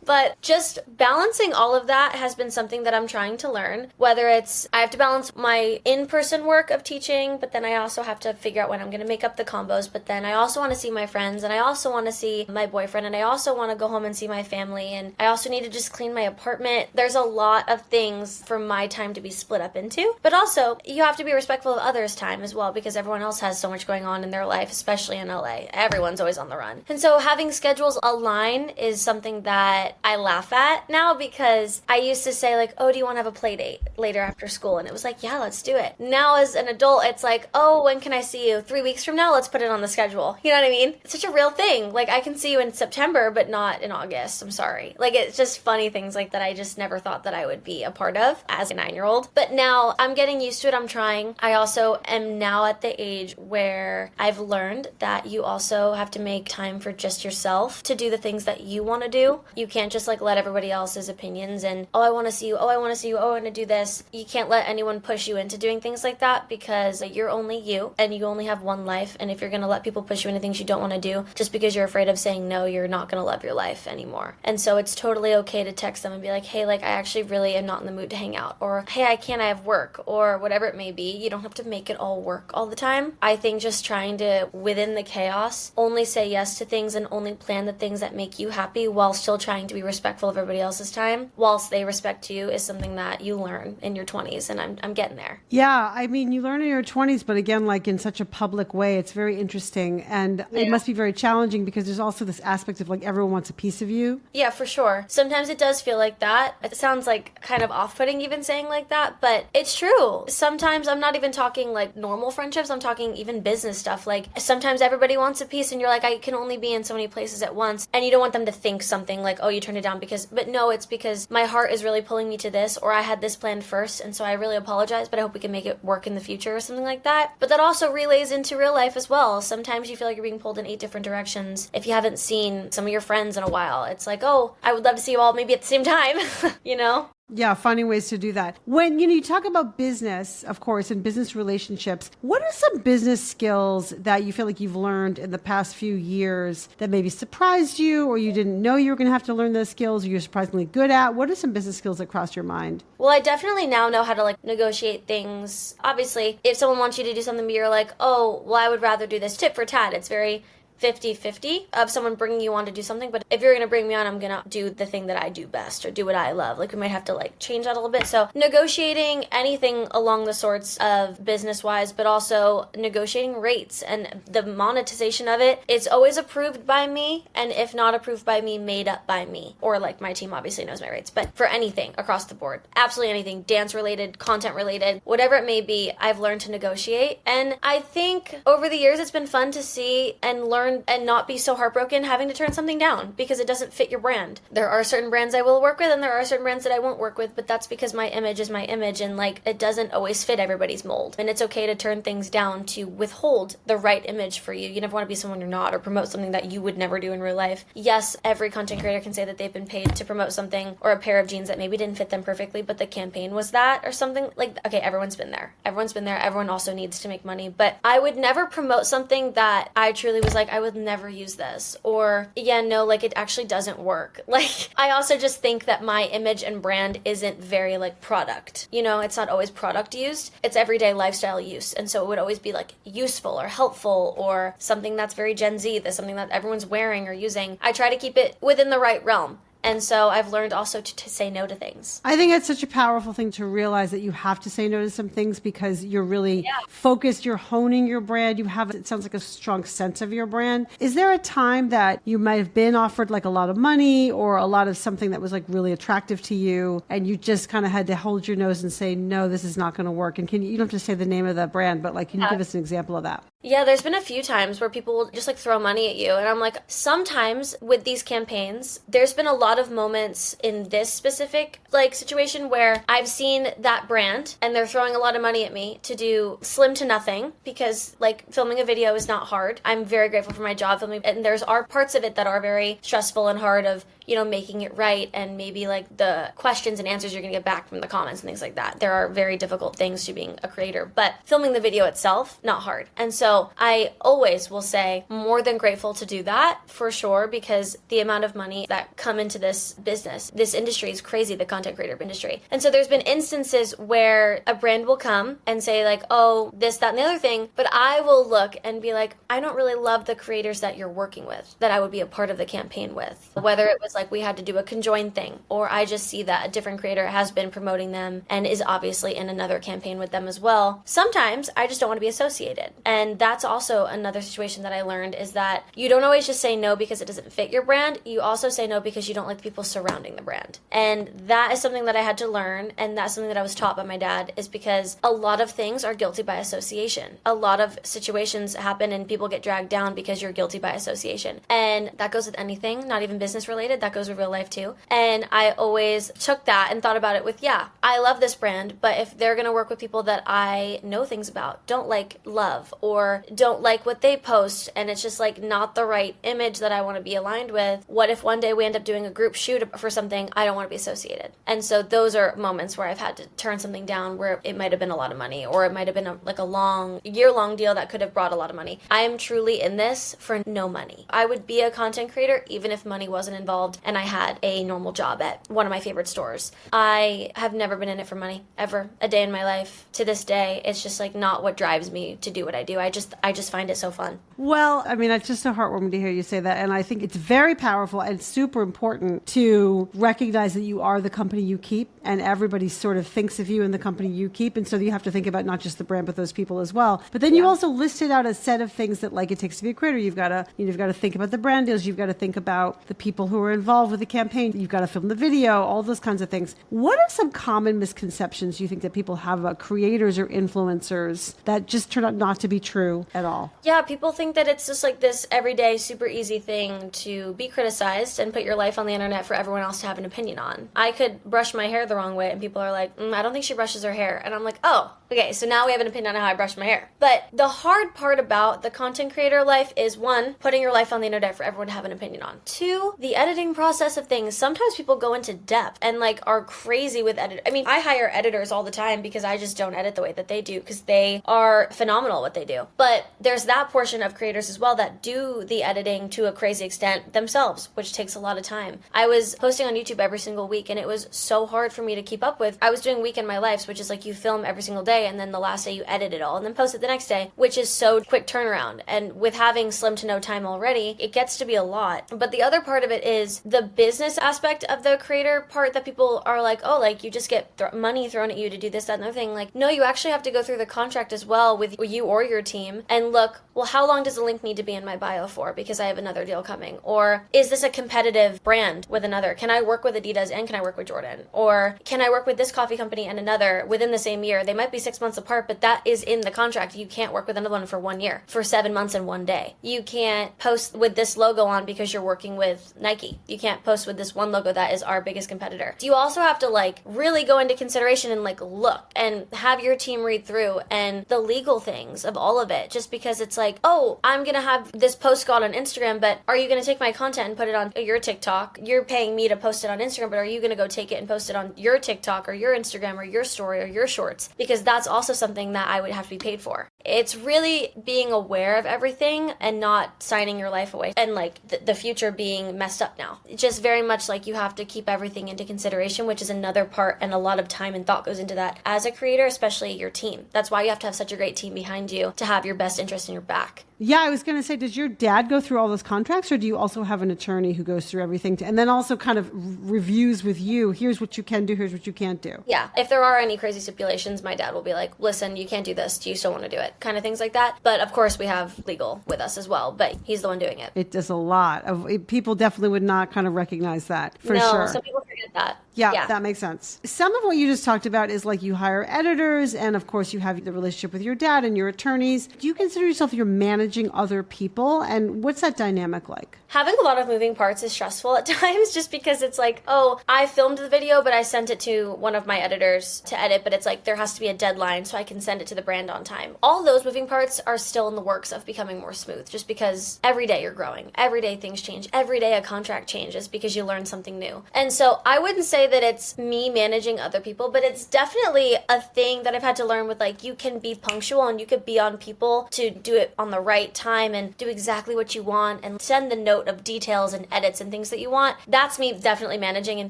But just balancing all of that has been something that I'm trying to learn. Whether it's, I have to balance my in-person work of teaching, but then I also have to figure out when I'm going to make up the combos, but then I also want to see my friends, and I also want to see my boyfriend, and I also want to go home and see my family, and I also need to just clean my apartment. There's a lot of things for my time to be split up into, but also you have to be respectful of others' time as well, because everyone else has so much going on in their life, especially in LA. Everyone's always on the run. And so having schedules align is something that I laugh at now, because I used to say like, oh, do you want to have a play date later after school? And it was like, yeah, let's do it. Now as an adult, it's like, oh, when can I see you? 3 weeks from now, let's put it on the schedule. You know what I mean? It's such a real thing. Like I can see you in September, but not in August. I'm sorry. Like it's just funny things like that I just never thought that I would be a part of as a 9-year-old. But now I'm getting used to it. I'm trying. I also am now at the age where I've learned that you also have to make time for just yourself to do the things that you want to do. You can't just like let everybody else's opinions and, oh, I want to see you. Oh, I want to see you. Oh, I want to do this. You can't let anyone push you into doing things like that, because you're only you and you only have one life. And if you're going to let people push you into things you don't want to do just because you're afraid of saying no, you're not going to love your life anymore. And so it's totally okay to text them and be like, hey, like I actually really am not in the mood to hang out, or hey, I can't, I have work, or whatever it may be. You don't have to make it all work all the time. I think just trying to, within the chaos, only say yes to things and only plan the things that make you happy while still trying to be respectful of everybody else's time whilst they respect you is something that you learn in your 20s. 20s, and I'm getting there. Yeah, I mean, you learn in your 20s, but again, like in such a public way, it's very interesting. And it must be very challenging because there's also this aspect of like everyone wants a piece of you. Yeah, for sure. Sometimes it does feel like that. It sounds like kind of off-putting even saying like that, but it's true. Sometimes I'm not even talking like normal friendships, I'm talking even business stuff. Like sometimes everybody wants a piece and you're like, I can only be in so many places at once, and you don't want them to think something like, oh, you turned it down but no, it's because my heart is really pulling me to this, or I had this planned first, and so I really apologize, but I hope we can make it work in the future or something like that. But that also relays into real life as well. Sometimes you feel like you're being pulled in 8 different directions. If you haven't seen some of your friends in a while, it's like, oh, I would love to see you all maybe at the same time, you know? Yeah, finding ways to do that. When, you talk about business, of course, and business relationships, what are some business skills that you feel like you've learned in the past few years that maybe surprised you, or you didn't know you were going to have to learn those skills, or you're surprisingly good at? What are some business skills that crossed your mind? Well, I definitely now know how to like negotiate things. Obviously, if someone wants you to do something, but you're like, oh, well, I would rather do this tit for tat. It's very 50-50 of someone bringing you on to do something, but if you're going to bring me on, I'm going to do the thing that I do best or do what I love. Like we might have to like change that a little bit. So negotiating anything along the sorts of business wise, but also negotiating rates and the monetization of it. It's always approved by me, and if not approved by me, made up by me, or like my team obviously knows my rates, but for anything across the board, absolutely anything, dance related, content related, whatever it may be, I've learned to negotiate. And I think over the years, it's been fun to see and learn and not be so heartbroken having to turn something down because it doesn't fit your brand. There are certain brands I will work with and there are certain brands that I won't work with, but that's because my image is my image, and like it doesn't always fit everybody's mold. And it's okay to turn things down to withhold the right image for you. You never want to be someone you're not or promote something that you would never do in real life. Yes, every content creator can say that they've been paid to promote something or a pair of jeans that maybe didn't fit them perfectly, but the campaign was that or something. Like, okay, everyone's been there. Everyone also needs to make money, but I would never promote something that I truly was like, I would never use this, or yeah, no, like it actually doesn't work. Like I also just think that my image and brand isn't very like product, it's not always product used, it's everyday lifestyle use. And so it would always be like useful or helpful or something that's very Gen Z, that's something that everyone's wearing or using. I try to keep it within the right realm. And so I've learned also to say no to things. I think it's such a powerful thing to realize that you have to say no to some things because you're really focused, you're honing your brand, you have, it sounds like a strong sense of your brand. Is there a time that you might have been offered like a lot of money or a lot of something that was like really attractive to you and you just kind of had to hold your nose and say, no, this is not going to work? And you don't have to say the name of the brand, but like, can you give us an example of that? Yeah, there's been a few times where people will just like throw money at you. And I'm like, sometimes with these campaigns, there's been a lot of moments in this specific like situation where I've seen that brand and they're throwing a lot of money at me to do slim to nothing because like filming a video is not hard. I'm very grateful for my job filming, and there's parts of it that are very stressful and hard of, making it right, and maybe like the questions and answers you're gonna get back from the comments and things like that. There are very difficult things to being a creator, but filming the video itself, not hard. And so I always will say more than grateful to do that for sure, because the amount of money that come into this business, this industry is crazy, the content creator industry. And so there's been instances where a brand will come and say like, oh, this, that, and the other thing, but I will look and be like, I don't really love the creators that you're working with, that I would be a part of the campaign with. Whether it was like we had to do a conjoined thing, or I just see that a different creator has been promoting them and is obviously in another campaign with them as well. Sometimes I just don't want to be associated. And that's also another situation that I learned, is that you don't always just say no because it doesn't fit your brand. You also say no because you don't like the people surrounding the brand. And that is something that I had to learn, and that's something that I was taught by my dad, is because a lot of things are guilty by association. A lot of situations happen and people get dragged down because you're guilty by association. And that goes with anything, not even business related, that goes with real life too. And I always took that and thought about it with, yeah, I love this brand, but if they're going to work with people that I know things about, don't like love, or don't like what they post, and it's just like not the right image that I want to be aligned with, what if one day we end up doing a group shoot for something, I don't want to be associated. And so those are moments where I've had to turn something down where it might have been a lot of money, or it might have been a long, year-long deal that could have brought a lot of money. I am truly in this for no money. I would be a content creator even if money wasn't involved and I had a normal job at one of my favorite stores. I have never been in it for money, ever, a day in my life. To this day, it's just like not what drives me to do what I do. I just find it so fun. Well, I mean, it's just so heartwarming to hear you say that. And I think it's very powerful and super important to recognize that you are the company you keep and everybody sort of thinks of you and the company you keep. And so you have to think about not just the brand, but those people as well. But then you also listed out a set of things that like it takes to be a creator. You've got to think about the brand deals. You've got to think about the people who are involved with the campaign. You've got to film the video, all those kinds of things. What are some common misconceptions you think that people have about creators or influencers that just turn out not to be true at all? Yeah, people think that it's just like this everyday, super easy thing to be criticized and put your life on the internet for everyone else to have an opinion on. I could brush my hair the wrong way and people are like, I don't think she brushes her hair. And I'm like, oh, okay, so now we have an opinion on how I brush my hair. But the hard part about the content creator life is, one, putting your life on the internet for everyone to have an opinion on. Two, the editing process of things. Sometimes people go into depth and like are crazy with edit. I mean, I hire editors all the time because I just don't edit the way that they do because they are phenomenal at what they do. But there's that portion of creators as well that do the editing to a crazy extent themselves, which takes a lot of time. I was posting on YouTube every single week and it was so hard for me to keep up with. I was doing Week in My Lives, which is like you film every single day and then the last day you edit it all and then post it the next day, which is so quick turnaround. And with having slim to no time already, it gets to be a lot. But the other part of it is the business aspect of the creator part that people are like, oh, like you just get money thrown at you to do this, that, and the other thing. Like, no, you actually have to go through the contract as well with you or your team and look, well, how long does the link need to be in my bio for? Because I have another deal coming. Or is this a competitive brand with another? Can I work with Adidas and can I work with Jordan? Or can I work with this coffee company and another within the same year? They might be 6 months apart, but that is in the contract. You can't work with another one for 1 year, for 7 months and 1 day. You can't post with this logo on because you're working with Nike. You can't post with this one logo that is our biggest competitor. You also have to like really go into consideration and like look and have your team read through and the legal things of all of it, just because it's like, oh, I'm gonna have this post go out on Instagram, but are you gonna take my content and put it on your TikTok? You're paying me to post it on Instagram, but are you gonna go take it and post it on your TikTok or your Instagram or your story or your shorts? Because that's also something that I would have to be paid for. It's really being aware of everything and not signing your life away and like the future being messed up now. It's just very much like you have to keep everything into consideration, which is another part, and a lot of time and thought goes into that as a creator, especially your team. That's why you have to have such a great team behind you to have your best interest in your back. Yeah, I was going to say, does your dad go through all those contracts, or do you also have an attorney who goes through everything and then also kind of reviews with you? Here's what you can do, here's what you can't do. Yeah, if there are any crazy stipulations, my dad will be like, listen, you can't do this. Do you still want to do it? Kind of things like that. But of course, we have legal with us as well, but he's the one doing it. It does a lot of people definitely would not kind of recognize that for no, sure. Some people forget that. Yeah, that makes sense. Some of what you just talked about is like you hire editors, and of course you have the relationship with your dad and your attorneys. Do you consider yourself you're managing other people, and what's that dynamic like? Having a lot of moving parts is stressful at times, just because it's like, oh, I filmed the video, but I sent it to one of my editors to edit, but it's like there has to be a deadline so I can send it to the brand on time. All those moving parts are still in the works of becoming more smooth, just because every day you're growing. Every day things change. Every day a contract changes because you learn something new. And so I wouldn't say that it's me managing other people, but it's definitely a thing that I've had to learn with, like, you can be punctual and you could be on people to do it on the right time and do exactly what you want and send the note of details and edits and things that you want. That's me definitely managing and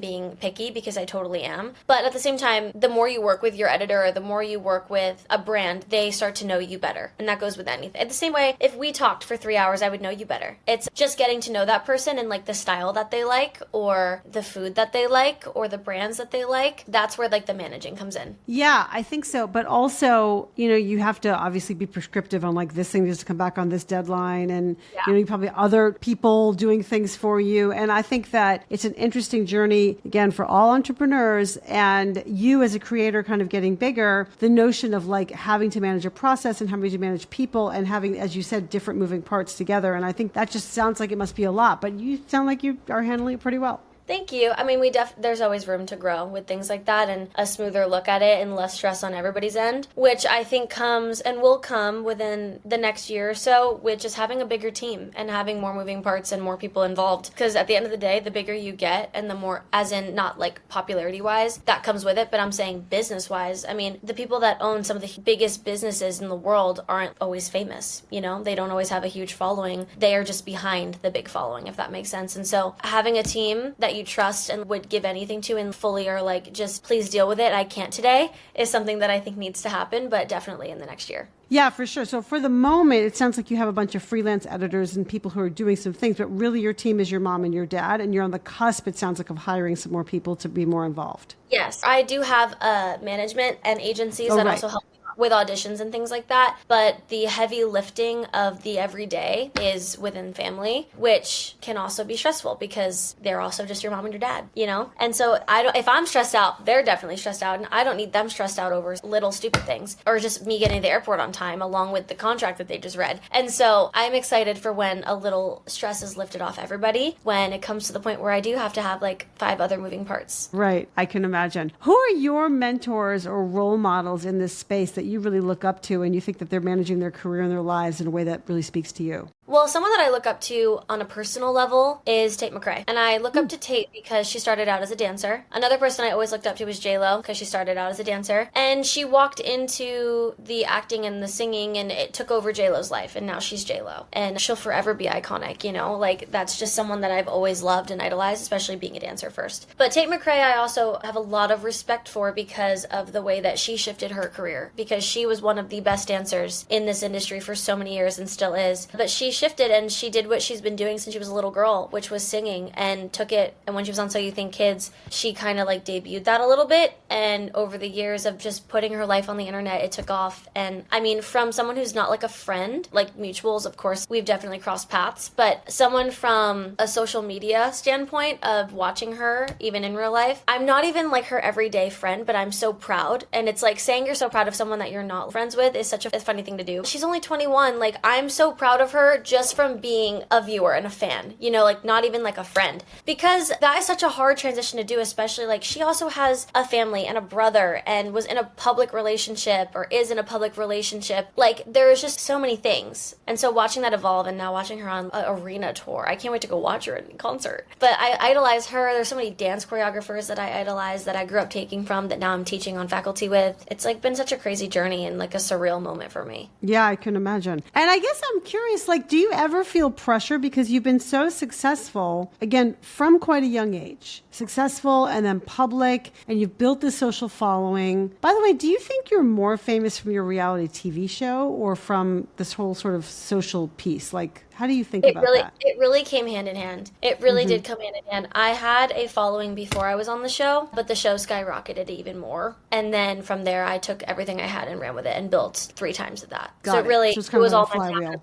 being picky, because I totally am. But at the same time, the more you work with your editor or the more you work with a brand, they start to know you better. And that goes with anything. The same way, if we talked for 3 hours, I would know you better. It's just getting to know that person and like the style that they like or the food that they like or the brands that they like. That's where like the managing comes in. Yeah, I think so. But also, you have to obviously be prescriptive on like this thing needs to come back on this deadline, and you probably other people doing things for you. And I think that it's an interesting journey, again, for all entrepreneurs, and you as a creator kind of getting bigger, the notion of like having to manage a process and having to manage people and having, as you said, different moving parts together. And I think that just sounds like it must be a lot, but you sound like you are handling it pretty well. Thank you. I mean, there's always room to grow with things like that, and a smoother look at it and less stress on everybody's end, which I think comes and will come within the next year or so, which is having a bigger team and having more moving parts and more people involved. Because at the end of the day, the bigger you get and the more, as in not like popularity wise, that comes with it, but I'm saying business wise. I mean, the people that own some of the biggest businesses in the world aren't always famous. They don't always have a huge following. They are just behind the big following, if that makes sense. And so having a team that you trust and would give anything to and fully are like, just please deal with it, I can't today, is something that I think needs to happen, but definitely in the next year. Yeah, for sure. So for the moment, it sounds like you have a bunch of freelance editors and people who are doing some things, but really your team is your mom and your dad, and you're on the cusp, it sounds like, of hiring some more people to be more involved. Yes, I do have management and agencies that right. also help with auditions and things like that, but the heavy lifting of the everyday is within family, which can also be stressful because they're also just your mom and your dad, you know? And so if I'm stressed out, they're definitely stressed out, and I don't need them stressed out over little stupid things or just me getting to the airport on time along with the contract that they just read. And so I'm excited for when a little stress is lifted off everybody when it comes to the point where I do have to have like 5 other moving parts. Right. I can imagine. Who are your mentors or role models in this space that you really look up to and you think that they're managing their career and their lives in a way that really speaks to you? Well, someone that I look up to on a personal level is Tate McRae. And I look up to Tate because she started out as a dancer. Another person I always looked up to was J-Lo because she started out as a dancer. And she walked into the acting and the singing and it took over J-Lo's life. And now she's J-Lo. And she'll forever be iconic, you know? Like, that's just someone that I've always loved and idolized, especially being a dancer first. But Tate McRae I also have a lot of respect for because of the way that she shifted her career. Because she was one of the best dancers in this industry for so many years and still is. But she shifted and she did what she's been doing since she was a little girl, which was singing, and took it. And when she was on So You Think Kids, she kind of like debuted that a little bit. And over the years of just putting her life on the internet, it took off. And I mean, from someone who's not like a friend, like mutuals, of course, we've definitely crossed paths, but someone from a social media standpoint of watching her, even in real life, I'm not even like her everyday friend, but I'm so proud. And it's like saying you're so proud of someone that you're not friends with is such a funny thing to do. She's only 21. Like, I'm so proud of her just from being a viewer and a fan, you know, like not even like a friend, because that is such a hard transition to do, especially like she also has a family and a brother and was in a public relationship or is in a public relationship. Like, there's just so many things. And so watching that evolve and now watching her on an arena tour, I can't wait to go watch her in concert. But I idolize her. There's so many dance choreographers that I idolize that I grew up taking from that now I'm teaching on faculty with. It's like been such a crazy journey and like a surreal moment for me. Yeah, I can imagine. And I guess I'm curious, like, do you ever feel pressure because you've been so successful, again, from quite a young age, successful and then public, and you've built this social following. By the way, do you think you're more famous from your reality TV show or from this whole sort of social piece? Like, how do you think about that? It really came hand in hand. It really did come hand in hand. I had a following before I was on the show, but the show skyrocketed even more. And then from there, I took everything I had and ran with it and built 3 times of that. Got it really, so it's it kind was of all a my flywheel. talent.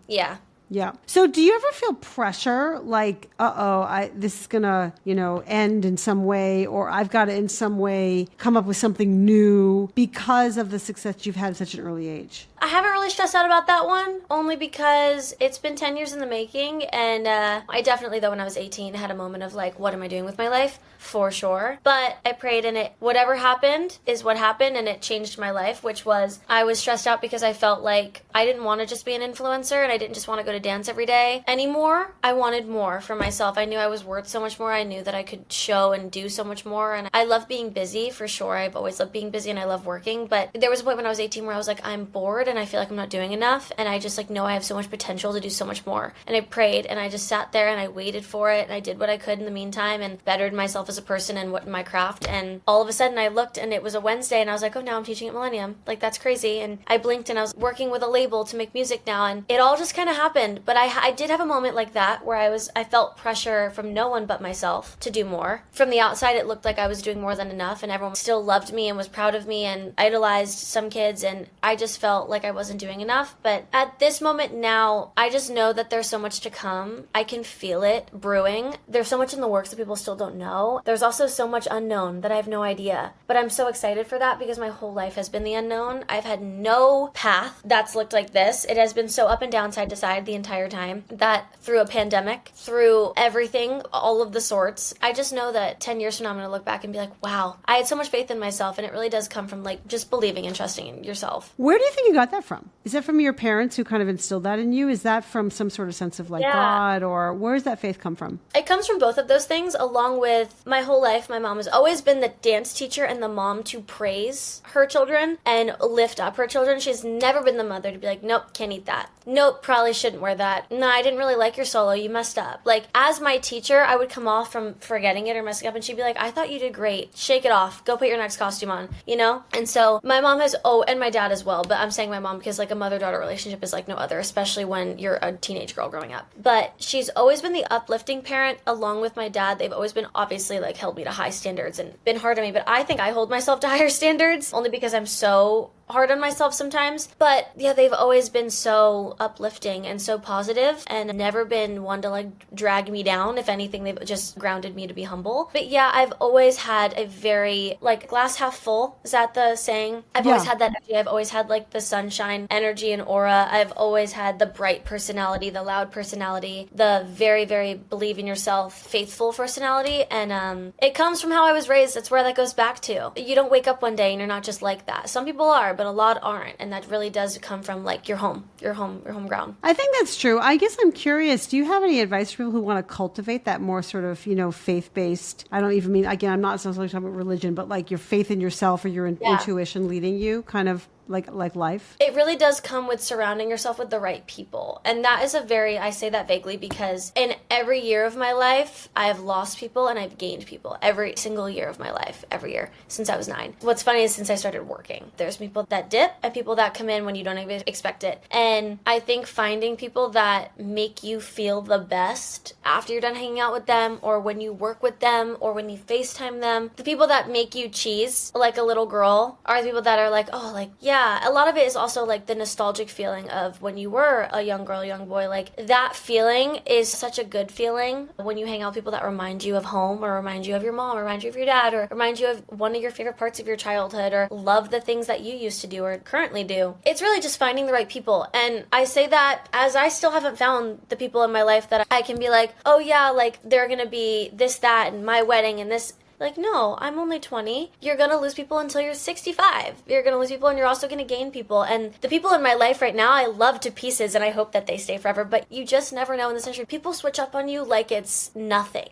Yeah. Yeah. So do you ever feel pressure like, this is going to, end in some way, or I've got to in some way come up with something new because of the success you've had at such an early age? I haven't really stressed out about that one, only because it's been 10 years in the making, and I definitely, though, when I was 18, had a moment of like, what am I doing with my life? For sure. But I prayed, and whatever happened is what happened, and it changed my life, which was I was stressed out because I felt like I didn't want to just be an influencer, and I didn't just want to go to dance every day anymore. I wanted more for myself. I knew I was worth so much more. I knew that I could show and do so much more, and I love being busy, for sure. I've always loved being busy, and I love working, but there was a point when I was 18 where I was like, I'm bored, and I feel like I'm not doing enough, and I just like know I have so much potential to do so much more. And I prayed, and I just sat there, and I waited for it, and I did what I could in the meantime, and bettered myself as a person and what my craft. And all of a sudden I looked, and it was a Wednesday, and I was like, oh, now I'm teaching at Millennium. Like, that's crazy. And I blinked, and I was working with a label to make music now, and it all just kind of happened. But I did have a moment like that where I felt pressure from no one but myself to do more. From the outside, it looked like I was doing more than enough, and everyone still loved me and was proud of me and idolized some kids, and I just felt like I wasn't doing enough. But at this moment now, I just know that there's so much to come. I can feel it brewing. There's so much in the works that people still don't know. There's also so much unknown that I have no idea. But I'm so excited for that because my whole life has been the unknown. I've had no path that's looked like this. It has been so up and down, side to side the entire time, that through a pandemic, through everything, all of the sorts, I just know that 10 years from now I'm going to look back and be like, wow, I had so much faith in myself, and it really does come from like just believing and trusting in yourself. Where do you think you got that from? Is that from your parents who kind of instilled that in you? Is that from some sort of sense of like God, or where does that faith come from? It comes from both of those things, along with my whole life. My mom has always been the dance teacher and the mom to praise her children and lift up her children. She's never been the mother to be like, nope, can't eat that. Nope, probably shouldn't wear that. No, I didn't really like your solo. You messed up. Like, as my teacher, I would come off from forgetting it or messing up, and she'd be like, I thought you did great. Shake it off. Go put your next costume on, you know? And so my mom has, and my dad as well, but I'm saying my mom because like a mother-daughter relationship is like no other, especially when you're a teenage girl growing up. But she's always been the uplifting parent along with my dad. They've always been obviously like held me to high standards and been hard on me, but I think I hold myself to higher standards only because I'm so hard on myself sometimes. But yeah, they've always been so uplifting and so positive and never been one to like drag me down. If anything, they've just grounded me to be humble. But yeah, I've always had a very like glass half full. Is that the saying? I've always had that energy. I've always had like the sunshine energy and aura. I've always had the bright personality, the loud personality, the very, very believe in yourself, faithful personality. And it comes from how I was raised. That's where that goes back to. You don't wake up one day and you're not just like that. Some people are, but a lot aren't, and that really does come from like your home ground. I think that's true. I guess I'm curious, do you have any advice for people who want to cultivate that more sort of, faith-based, I don't even mean, again, I'm not necessarily talking about religion, but like your faith in yourself or your intuition leading you, kind of like life? It really does come with surrounding yourself with the right people. And that is I say that vaguely because in every year of my life, I have lost people and I've gained people. Every single year of my life, every year, since I was 9. What's funny is since I started working, there's people that dip and people that come in when you don't even expect it. And I think finding people that make you feel the best after you're done hanging out with them or when you work with them or when you FaceTime them, the people that make you cheese like a little girl are the people that are like, oh, like, yeah, a lot of it is also like the nostalgic feeling of when you were a young girl, young boy. Like that feeling is such a good feeling when you hang out with people that remind you of home or remind you of your mom or remind you of your dad or remind you of one of your favorite parts of your childhood or love the things that you used to do or currently do. It's really just finding the right people. And I say that as I still haven't found the people in my life that I can be like, oh yeah, like they're gonna be this, that, and my wedding and this. Like, no, I'm only 20. You're going to lose people until you're 65. You're going to lose people and you're also going to gain people. And the people in my life right now, I love to pieces and I hope that they stay forever. But you just never know in this industry. People switch up on you like it's nothing.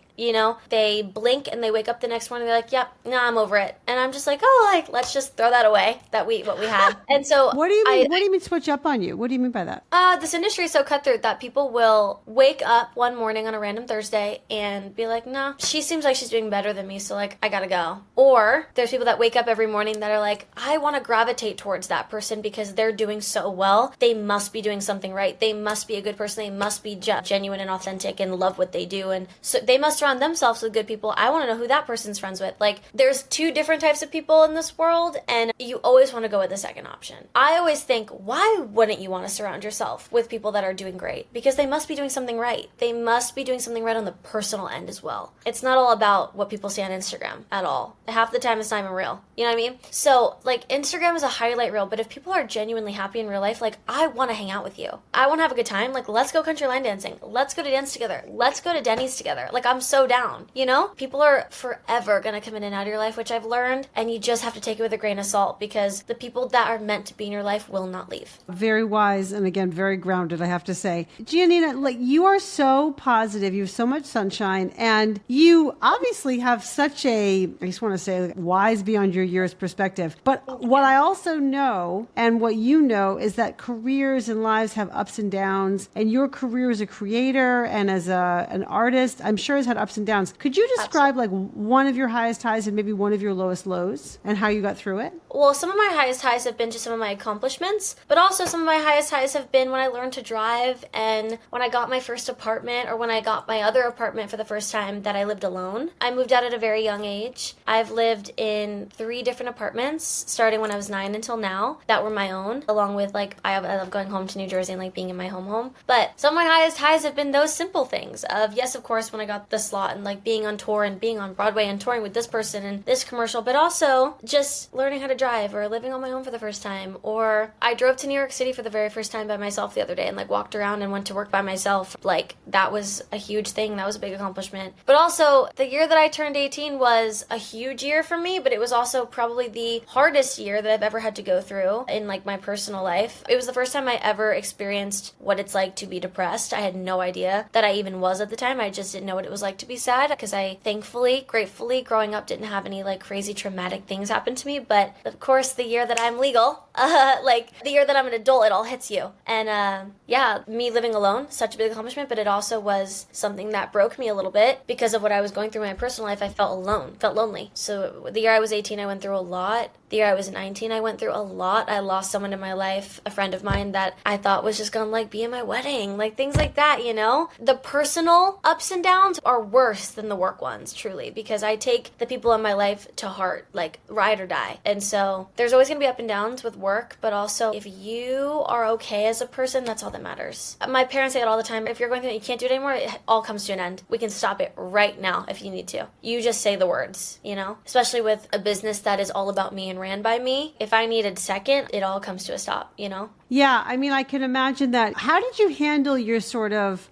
They blink and they wake up the next morning and they're like, yep, nah, I'm over it. And I'm just like, oh, like, let's just throw that away, what we had. And so What do you mean? What do you mean switch up on you? What do you mean by that? This industry is so cutthroat that people will wake up one morning on a random Thursday and be like, nah, she seems like she's doing better than me, so like I gotta go. Or there's people that wake up every morning that are like, I want to gravitate towards that person because they're doing so well. They must be doing something right. They must be a good person. They must be genuine and authentic and love what they do. And so they must surround themselves with good people. I want to know who that person's friends with. Like there's 2 different types of people in this world and you always want to go with the second option. I always think, why wouldn't you want to surround yourself with people that are doing great? Because they must be doing something right. They must be doing something right on the personal end as well. It's not all about what people see on Instagram at all. Half the time it's not even real. You know what I mean? So like Instagram is a highlight reel, but if people are genuinely happy in real life, like I want to hang out with you. I want to have a good time. Like let's go country line dancing. Let's go to dance together. Let's go to Denny's together. Like I'm so down. People are forever going to come in and out of your life, which I've learned, and you just have to take it with a grain of salt because the people that are meant to be in your life will not leave. Very wise and again, very grounded, I have to say. GiaNina, like you are so positive. You have so much sunshine and you obviously have such I just want to say like, wise beyond your years perspective. But what I also know and what you know is that careers and lives have ups and downs, and your career as a creator and as an artist, I'm sure has had ups and downs. Could you describe like one of your highest highs and maybe one of your lowest lows and how you got through it? Well, some of my highest highs have been just some of my accomplishments, but also some of my highest highs have been when I learned to drive and when I got my first apartment or when I got my other apartment for the first time that I lived alone. I moved out at a very young age. I've lived in 3 different apartments starting when I was 9 until now that were my own, along with like I love going home to New Jersey and like being in my home. But some of my highest highs have been those simple things of, yes, of course, when I got the slot and like being on tour and being on Broadway and touring with this person and this commercial, but also just learning how to drive or living on my own for the first time. Or I drove to New York City for the very first time by myself the other day and like walked around and went to work by myself. Like that was a huge thing. That was a big accomplishment. But also the year that I turned 18 was a huge year for me, but it was also probably the hardest year that I've ever had to go through in like my personal life. It was the first time I ever experienced what it's like to be depressed. I had no idea that I even was at the time. I just didn't know what it was like to be sad because I thankfully, gratefully, growing up didn't have any like crazy traumatic things happen to me. But the Of course, the year that I'm legal, like the year that I'm an adult, it all hits you. And yeah, me living alone, such a big accomplishment, but it also was something that broke me a little bit because of what I was going through in my personal life. I felt alone, felt lonely. So the year I was 18, I went through a lot. The year I was 19, I went through a lot. I lost someone in my life, a friend of mine that I thought was just gonna like be in my wedding, like things like that, you know? The personal ups and downs are worse than the work ones, truly, because I take the people in my life to heart, like ride or die. And so there's always gonna be up and downs with work, but also if you are okay as a person, that's all that matters. My parents say it all the time, if you're going through it, you can't do it anymore, it all comes to an end. We can stop it right now if you need to. You just say the words, you know? Especially with a business that is all about me and ran by me. If I needed second, it all comes to a stop, you know? Yeah, I mean, I can imagine that. How did you handle your sort of,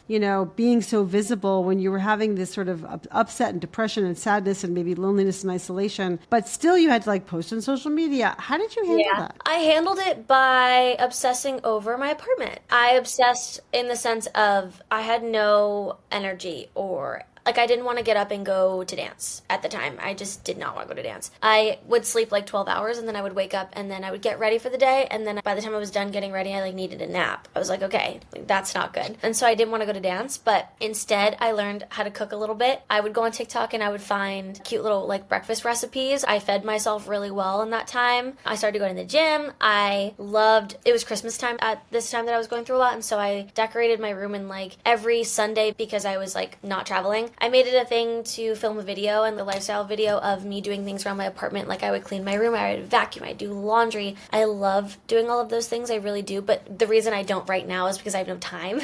being so visible when you were having this sort of upset and depression and sadness and maybe loneliness and isolation, but still you had to like post on social media? How did you handle that? I handled it by obsessing over my apartment. I obsessed in the sense of I had no energy or like I didn't want to get up and go to dance at the time. I just did not want to go to dance. I would sleep like 12 hours and then I would wake up and then I would get ready for the day. And then by the time I was done getting ready, I like needed a nap. I was like, okay, like, that's not good. And so I didn't want to go to dance, but instead I learned how to cook a little bit. I would go on TikTok and I would find cute little like breakfast recipes. I fed myself really well in that time. I started going to the gym. It was Christmas time at this time that I was going through a lot. And so I decorated my room in like every Sunday because I was like not traveling. I made it a thing to film a video and the lifestyle video of me doing things around my apartment. Like I would clean my room, I would vacuum, I'd do laundry. I love doing all of those things, I really do. But the reason I don't right now is because I have no time.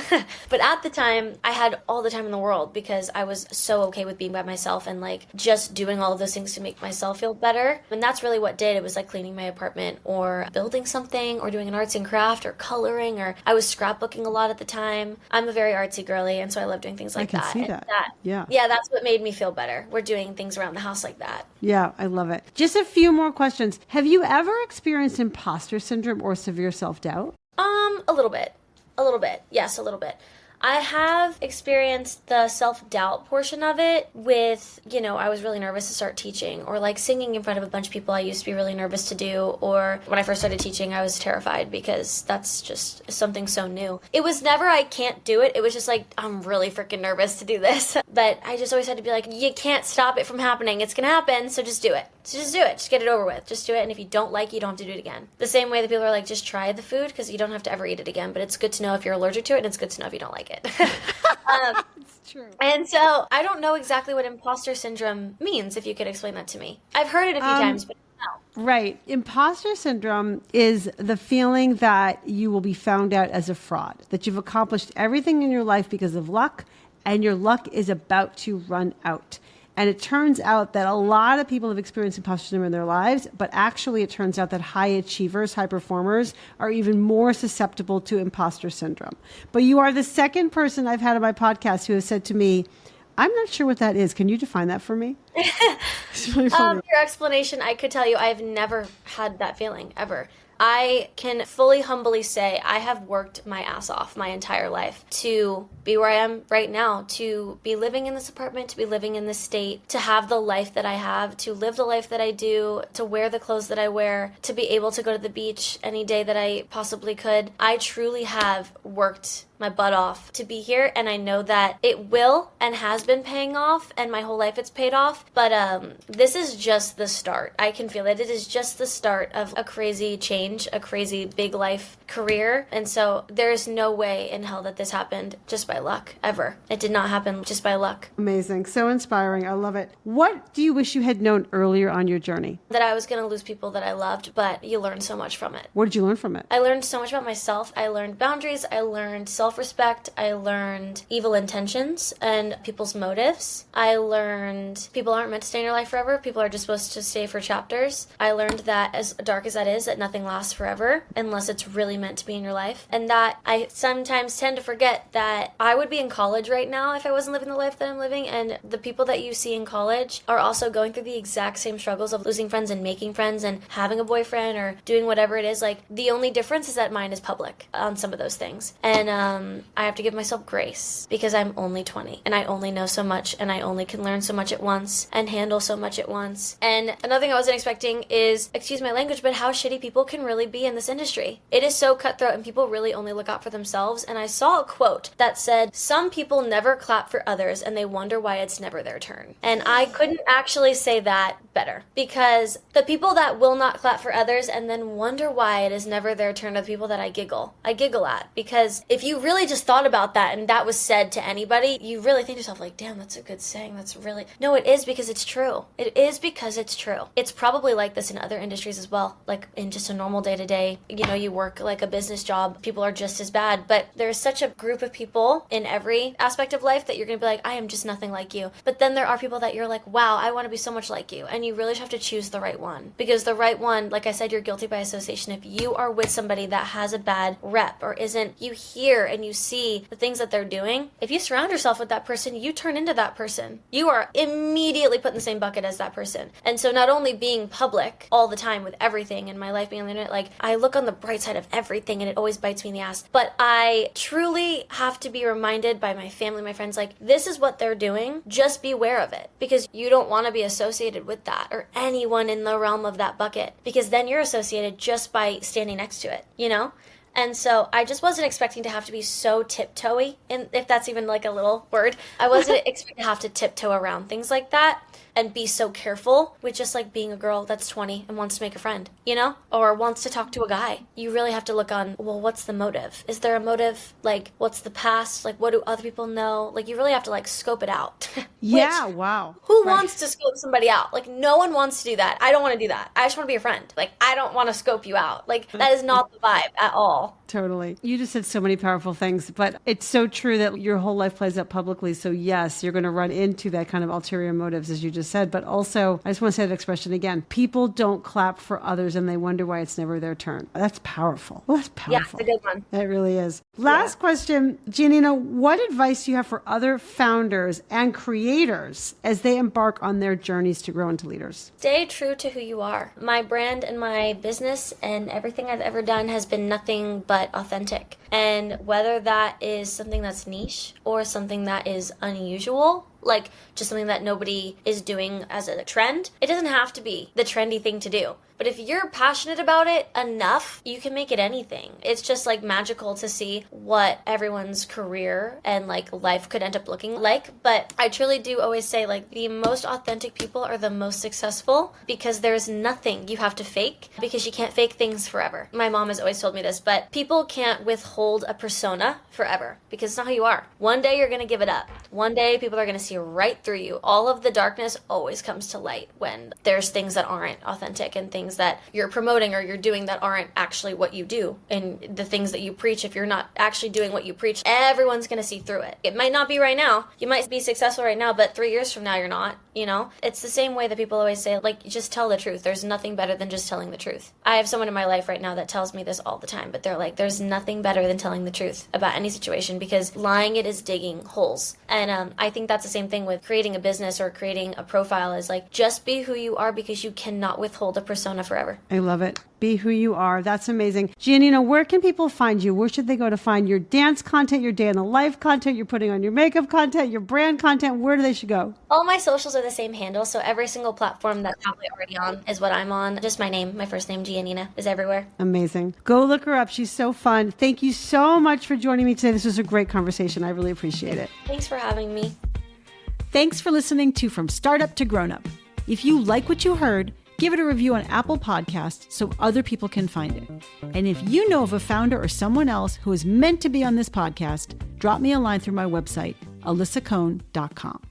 But at the time, I had all the time in the world because I was so okay with being by myself and like just doing all of those things to make myself feel better. And that's really what did. It was like cleaning my apartment or building something or doing an arts and craft or coloring, or I was scrapbooking a lot at the time. I'm a very artsy girly and so I love doing things like that. I can see that. Yeah. Yeah, that's what made me feel better. We're doing things around the house like that. Yeah, I love it. Just a few more questions. Have you ever experienced imposter syndrome or severe self-doubt? A little bit. Yes, a little bit. I have experienced the self-doubt portion of it with, I was really nervous to start teaching or like singing in front of a bunch of people I used to be really nervous to do. Or when I first started teaching, I was terrified because that's just something so new. It was never I can't do it. It was just like, I'm really freaking nervous to do this. But I just always had to be like, you can't stop it from happening. It's going to happen. So just do it. So just do it. Just get it over with. Just do it. And if you don't like it, you don't have to do it again. The same way that people are like, just try the food because you don't have to ever eat it again. But it's good to know if you're allergic to it and it's good to know if you don't like it. It's true. And so I don't know exactly what imposter syndrome means, if you could explain that to me. I've heard it a few times, but no. Right. Imposter syndrome is the feeling that you will be found out as a fraud, that you've accomplished everything in your life because of luck and your luck is about to run out. And it turns out that a lot of people have experienced imposter syndrome in their lives, but actually it turns out that high achievers, high performers are even more susceptible to imposter syndrome. But you are the second person I've had on my podcast who has said to me, I'm not sure what that is. Can you define that for me? It's really funny. Your explanation, I could tell you I've never had that feeling, ever. I can fully humbly say I have worked my ass off my entire life to be where I am right now, to be living in this apartment, to be living in this state, to have the life that I have, to live the life that I do, to wear the clothes that I wear, to be able to go to the beach any day that I possibly could. I truly have worked my butt off to be here, and I know that it will and has been paying off, and my whole life it's paid off. But this is just the start. I can feel it. It is just the start of a crazy change, a crazy big life career. And so there is no way in hell that this happened just by luck, ever. It did not happen just by luck. Amazing. So inspiring. I love it. What do you wish you had known earlier on your journey? That I was going to lose people that I loved, but you learn so much from it. What did you learn from it? I learned so much about myself. I learned boundaries. I learned self-respect. I learned evil intentions and people's motives. I learned people aren't meant to stay in your life forever. People are just supposed to stay for chapters. I learned that, as dark as that is, that nothing lasts forever unless it's really meant to be in your life. And that I sometimes tend to forget that I would be in college right now if I wasn't living the life that I'm living. And the people that you see in college are also going through the exact same struggles of losing friends and making friends and having a boyfriend or doing whatever it is. Like, the only difference is that mine is public on some of those things. And I have to give myself grace because I'm only 20 and I only know so much and I only can learn so much at once and handle so much at once. And another thing I wasn't expecting is, excuse my language, but how shitty people can really be in this industry. It is so cutthroat and people really only look out for themselves. And I saw a quote that said, some people never clap for others and they wonder why it's never their turn. And I couldn't actually say that better, because the people that will not clap for others and then wonder why it is never their turn are the people that I giggle at. Because if you really just thought about that and that was said to anybody, you really think to yourself like, damn, that's a good saying. That's really, no, it is because it's true. It is because it's true. It's probably like this in other industries as well. Like in just a normal day-to-day, you work like a business job, people are just as bad, but there's such a group of people in every aspect of life that you're going to be like, I am just nothing like you. But then there are people that you're like, wow, I want to be so much like you. And you really just have to choose the right one, because the right one, like I said, you're guilty by association. If you are with somebody that has a bad rep or isn't, you hear and you see the things that they're doing, if you surround yourself with that person, you turn into that person. You are immediately put in the same bucket as that person. And so not only being public all the time with everything and my life being on the internet, like I look on the bright side of everything and it always bites me in the ass, but I truly have to be reminded by my family, my friends, like this is what they're doing, just be aware of it, because you don't want to be associated with that or anyone in the realm of that bucket, because then you're associated just by standing next to it, And so I just wasn't expecting to have to be so tiptoey, and if that's even like a little word, I wasn't expecting to have to tiptoe around things like that and be so careful with just like being a girl that's 20 and wants to make a friend, or wants to talk to a guy. You really have to look on, well, what's the motive? Is there a motive? Like, what's the past? Like, what do other people know? Like, you really have to like scope it out. Yeah, wow. Who wants to scope somebody out? Like, no one wants to do that. I don't want to do that. I just want to be a friend. Like, I don't want to scope you out. Like, that is not the vibe at all. Totally. You just said so many powerful things, but it's so true that your whole life plays out publicly. So yes, you're going to run into that kind of ulterior motives, as you just said. But also, I just want to say that expression again. People don't clap for others and they wonder why it's never their turn. That's powerful. Well, that's powerful. Yeah, it's a good one. It really is. Last question, GiaNina, what advice do you have for other founders and creators as they embark on their journeys to grow into leaders? Stay true to who you are. My brand and my business and everything I've ever done has been nothing but authentic. And whether that is something that's niche or something that is unusual, like just something that nobody is doing as a trend, it doesn't have to be the trendy thing to do. But if you're passionate about it enough, you can make it anything. It's just like magical to see what everyone's career and like life could end up looking like. But I truly do always say like the most authentic people are the most successful, because there's nothing you have to fake, because you can't fake things forever. My mom has always told me this, but people can't withhold a persona forever because it's not who you are. One day you're going to give it up. One day people are going to see right through you. All of the darkness always comes to light when there's things that aren't authentic and things that you're promoting or you're doing that aren't actually what you do. And the things that you preach, if you're not actually doing what you preach, everyone's going to see through it. It might not be right now. You might be successful right now, but 3 years from now you're not, It's the same way that people always say, like, just tell the truth. There's nothing better than just telling the truth. I have someone in my life right now that tells me this all the time, but they're like, there's nothing better than telling the truth about any situation, because lying it is digging holes. And I think that's the same thing with creating a business or creating a profile, is like, just be who you are, because you cannot withhold a persona forever. I love it. Be who you are. That's amazing. GiaNina, where can people find you? Where should they go to find your dance content, your day in the life content, you're putting on your makeup content, your brand content? Where do they should go? All my socials are the same handle, so every single platform that's probably already on is what I'm on. Just my name, my first name, GiaNina, is everywhere. Amazing. Go look her up. She's so fun. Thank you so much for joining me today. This was a great conversation. I really appreciate it. Thanks for having me. Thanks for listening to From Startup to Grown Up. If you like what you heard, give it a review on Apple Podcasts so other people can find it. And if you know of a founder or someone else who is meant to be on this podcast, drop me a line through my website, alisacohn.com.